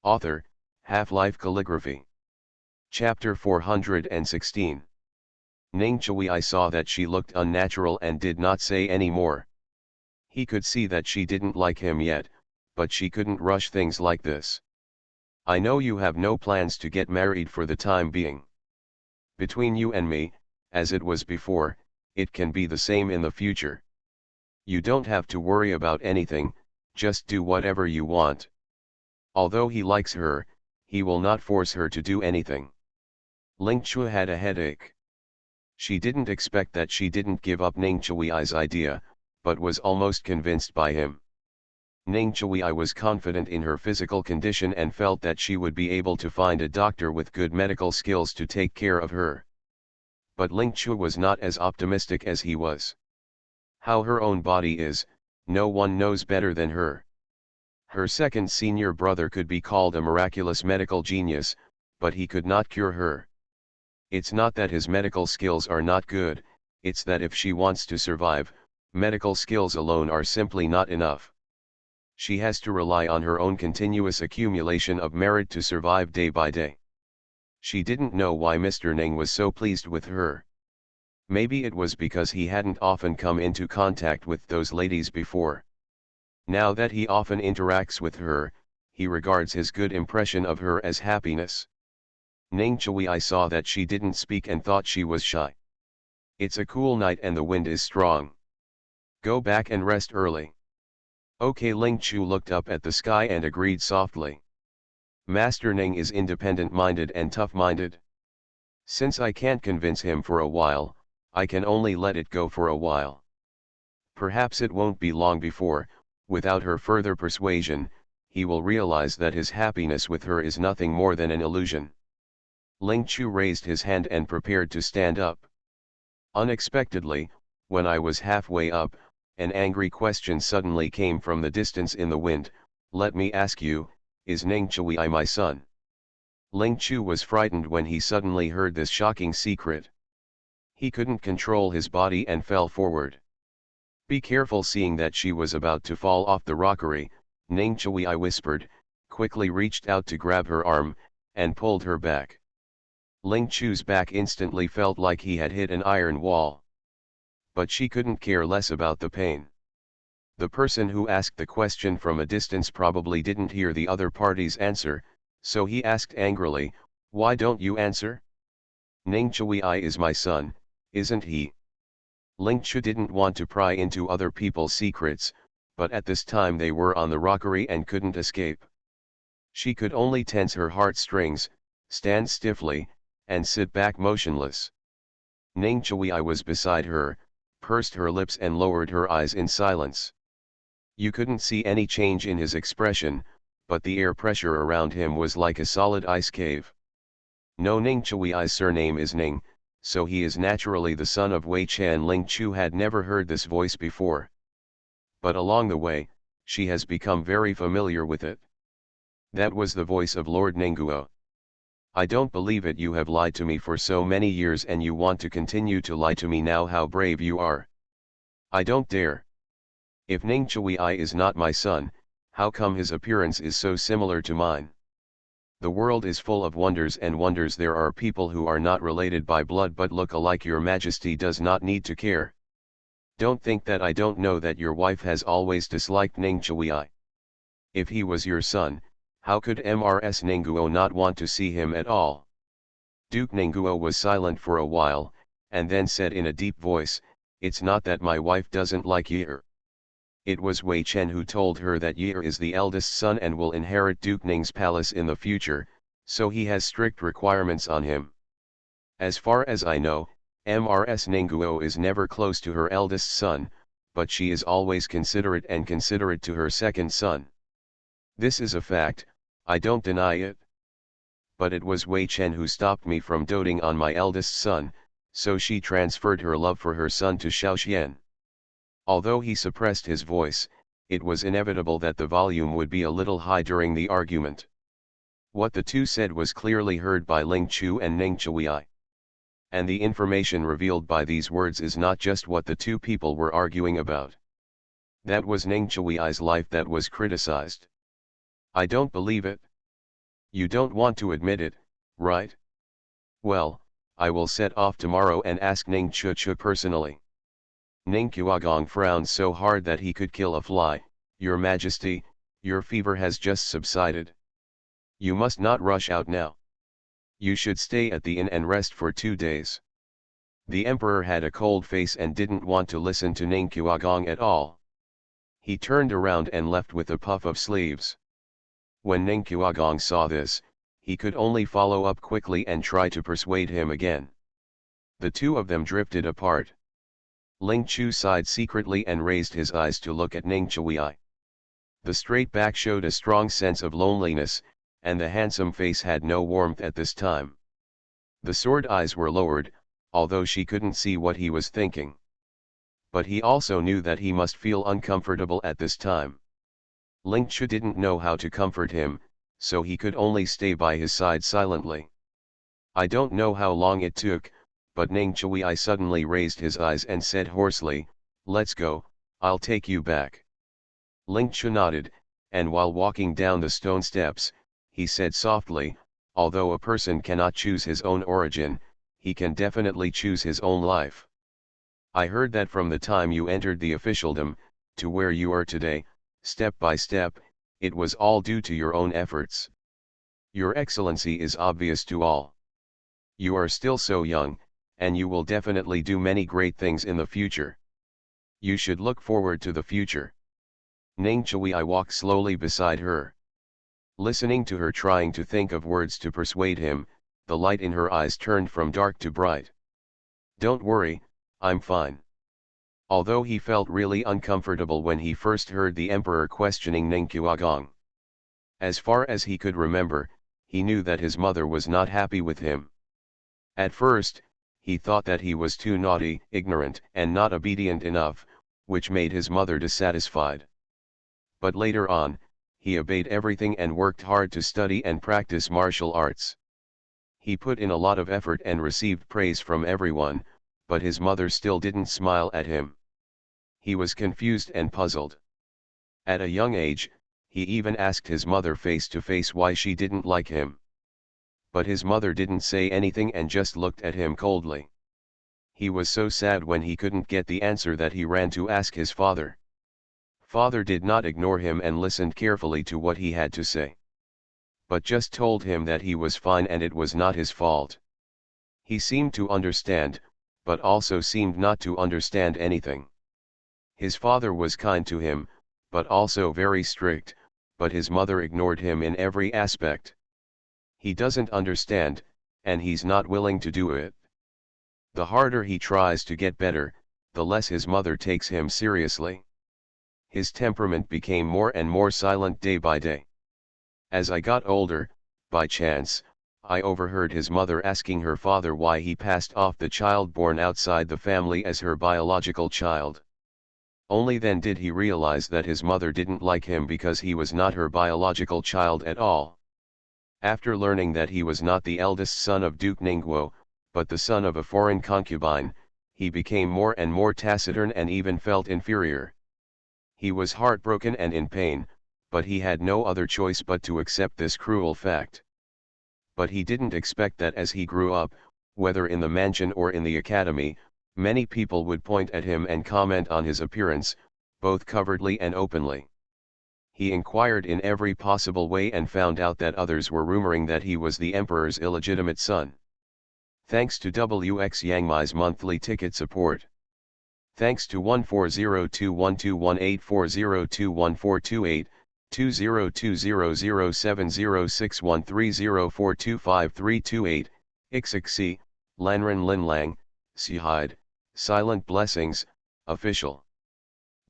Author, Half-Life Calligraphy. Chapter 416. Ning Chui saw that she looked unnatural and did not say any more. He could see that she didn't like him yet, but she couldn't rush things like this. I know you have no plans to get married for the time being. Between you and me, as it was before, it can be the same in the future. You don't have to worry about anything, just do whatever you want. Although he likes her, he will not force her to do anything. Ling Chu had a headache. She didn't expect that. She didn't give up Ning Chui's idea, but was almost convinced by him. Ning Chui was confident in her physical condition and felt that she would be able to find a doctor with good medical skills to take care of her. But Ling Chu was not as optimistic as he was. How her own body is, no one knows better than her. Her second senior brother could be called a miraculous medical genius, but he could not cure her. It's not that his medical skills are not good, it's that if she wants to survive, medical skills alone are simply not enough. She has to rely on her own continuous accumulation of merit to survive day by day. She didn't know why Mr. Ning was so pleased with her. Maybe it was because he hadn't often come into contact with those ladies before. Now that he often interacts with her, he regards his good impression of her as happiness. Ning Chui saw that she didn't speak and thought she was shy. It's a cool night and the wind is strong. Go back and rest early. Okay. Ling Chu looked up at the sky and agreed softly. Master Ning is independent-minded and tough-minded. Since I can't convince him for a while, I can only let it go for a while. Perhaps it won't be long before, without her further persuasion, he will realize that his happiness with her is nothing more than an illusion. Ling Chu raised his hand and prepared to stand up. Unexpectedly, when I was halfway up, an angry question suddenly came from the distance in the wind. Let me ask you, is Ning Chui my son? Ling Chu was frightened when he suddenly heard this shocking secret. He couldn't control his body and fell forward. Be careful. Seeing that she was about to fall off the rockery, Ning Chui whispered, quickly reached out to grab her arm, and pulled her back. Ling Chu's back instantly felt like he had hit an iron wall. But she couldn't care less about the pain. The person who asked the question from a distance probably didn't hear the other party's answer, so he asked angrily, why don't you answer? Ning Chui is my son, isn't he? Ling Chu didn't want to pry into other people's secrets, but at this time they were on the rockery and couldn't escape. She could only tense her heartstrings, stand stiffly, and sit back motionless. Ning Chui was beside her, pursed her lips and lowered her eyes in silence. You couldn't see any change in his expression, but the air pressure around him was like a solid ice cave. No, Ning Chui's surname is Ning, so he is naturally the son of Wei Chen. Ling Chu had never heard this voice before. But along the way, she has become very familiar with it. That was the voice of Lord Ningguo. I don't believe it. You have lied to me for so many years and you want to continue to lie to me now. How brave you are. I don't dare. If Ning Chui is not my son, how come his appearance is so similar to mine? The world is full of wonders and wonders. There are people who are not related by blood but look alike. Your Majesty does not need to care. Don't think that I don't know that your wife has always disliked Ning Chui. If he was your son, how could Mrs. Ningguo not want to see him at all? Duke Ningguo was silent for a while, and then said in a deep voice, it's not that my wife doesn't like Yeer. It was Wei Chen who told her that Yeer is the eldest son and will inherit Duke Ning's palace in the future, so he has strict requirements on him. As far as I know, Mrs. Ningguo is never close to her eldest son, but she is always considerate to her second son. This is a fact, I don't deny it. But it was Wei Chen who stopped me from doting on my eldest son, so she transferred her love for her son to Xiaoxian. Although he suppressed his voice, it was inevitable that the volume would be a little high during the argument. What the two said was clearly heard by Ling Chu and Ning Chui. And the information revealed by these words is not just what the two people were arguing about. That was Ning Chui's life that was criticized. I don't believe it. You don't want to admit it, right? Well, I will set off tomorrow and ask Ning Chu personally. Ning Qiagong frowned so hard that he could kill a fly. Your Majesty, your fever has just subsided. You must not rush out now. You should stay at the inn and rest for 2 days. The emperor had a cold face and didn't want to listen to Ning Qiagong at all. He turned around and left with a puff of sleeves. When Ning Qiagong saw this, he could only follow up quickly and try to persuade him again. The two of them drifted apart. Ling Chu sighed secretly and raised his eyes to look at Ning Chui. The straight back showed a strong sense of loneliness, and the handsome face had no warmth at this time. The sword eyes were lowered, although she couldn't see what he was thinking. But he also knew that he must feel uncomfortable at this time. Ling Chu didn't know how to comfort him, so he could only stay by his side silently. I don't know how long it took, but Ning Chui suddenly raised his eyes and said hoarsely, "Let's go, I'll take you back." Ling Chu nodded, and while walking down the stone steps, he said softly, "Although a person cannot choose his own origin, he can definitely choose his own life. I heard that from the time you entered the officialdom, to where you are today, step by step, it was all due to your own efforts. Your excellency is obvious to all. You are still so young, and you will definitely do many great things in the future. You should look forward to the future." Ning Chui walked slowly beside her. Listening to her trying to think of words to persuade him, the light in her eyes turned from dark to bright. "Don't worry, I'm fine." Although he felt really uncomfortable when he first heard the emperor questioning Ning Qiagong. As far as he could remember, he knew that his mother was not happy with him. At first, he thought that he was too naughty, ignorant, and not obedient enough, which made his mother dissatisfied. But later on, he obeyed everything and worked hard to study and practice martial arts. He put in a lot of effort and received praise from everyone, but his mother still didn't smile at him. He was confused and puzzled. At a young age, he even asked his mother face to face why she didn't like him. But his mother didn't say anything and just looked at him coldly. He was so sad when he couldn't get the answer that he ran to ask his father. Father did not ignore him and listened carefully to what he had to say. But just told him that he was fine and it was not his fault. He seemed to understand, but also seemed not to understand anything. His father was kind to him, but also very strict, but his mother ignored him in every aspect. He doesn't understand, and he's not willing to do it. The harder he tries to get better, the less his mother takes him seriously. His temperament became more and more silent day by day. As I got older, by chance, I overheard his mother asking her father why he passed off the child born outside the family as her biological child. Only then did he realize that his mother didn't like him because he was not her biological child at all. After learning that he was not the eldest son of Duke Ningguo, but the son of a foreign concubine, he became more and more taciturn and even felt inferior. He was heartbroken and in pain, but he had no other choice but to accept this cruel fact. But he didn't expect that as he grew up, whether in the mansion or in the academy, many people would point at him and comment on his appearance, both covertly and openly. He inquired in every possible way and found out that others were rumoring that he was the emperor's illegitimate son. Thanks to WX Yangmai's monthly ticket support. Thanks to 140212184021428, 2020070613042538, Ixixi, Lanren Linlang, Sihide, Silent Blessings, Official.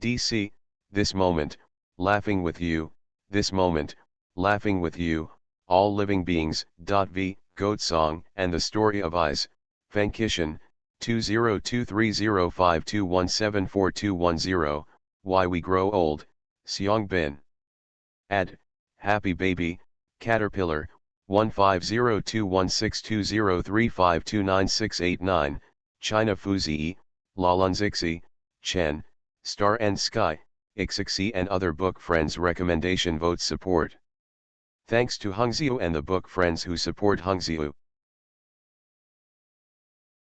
DC, this moment, laughing with you, this moment, laughing with you, all living beings. V, Goat Song and the Story of Eyes, Fankishan, 20230521742110, Why We Grow Old, Seong Bin. Ad, Happy Baby, Caterpillar, 1502162035296889, China Fuzii, Lalunzixi, Chen, Star and Sky, Ixixi and other book friends recommendation vote support. Thanks to Hungziu and the book friends who support Hungziu.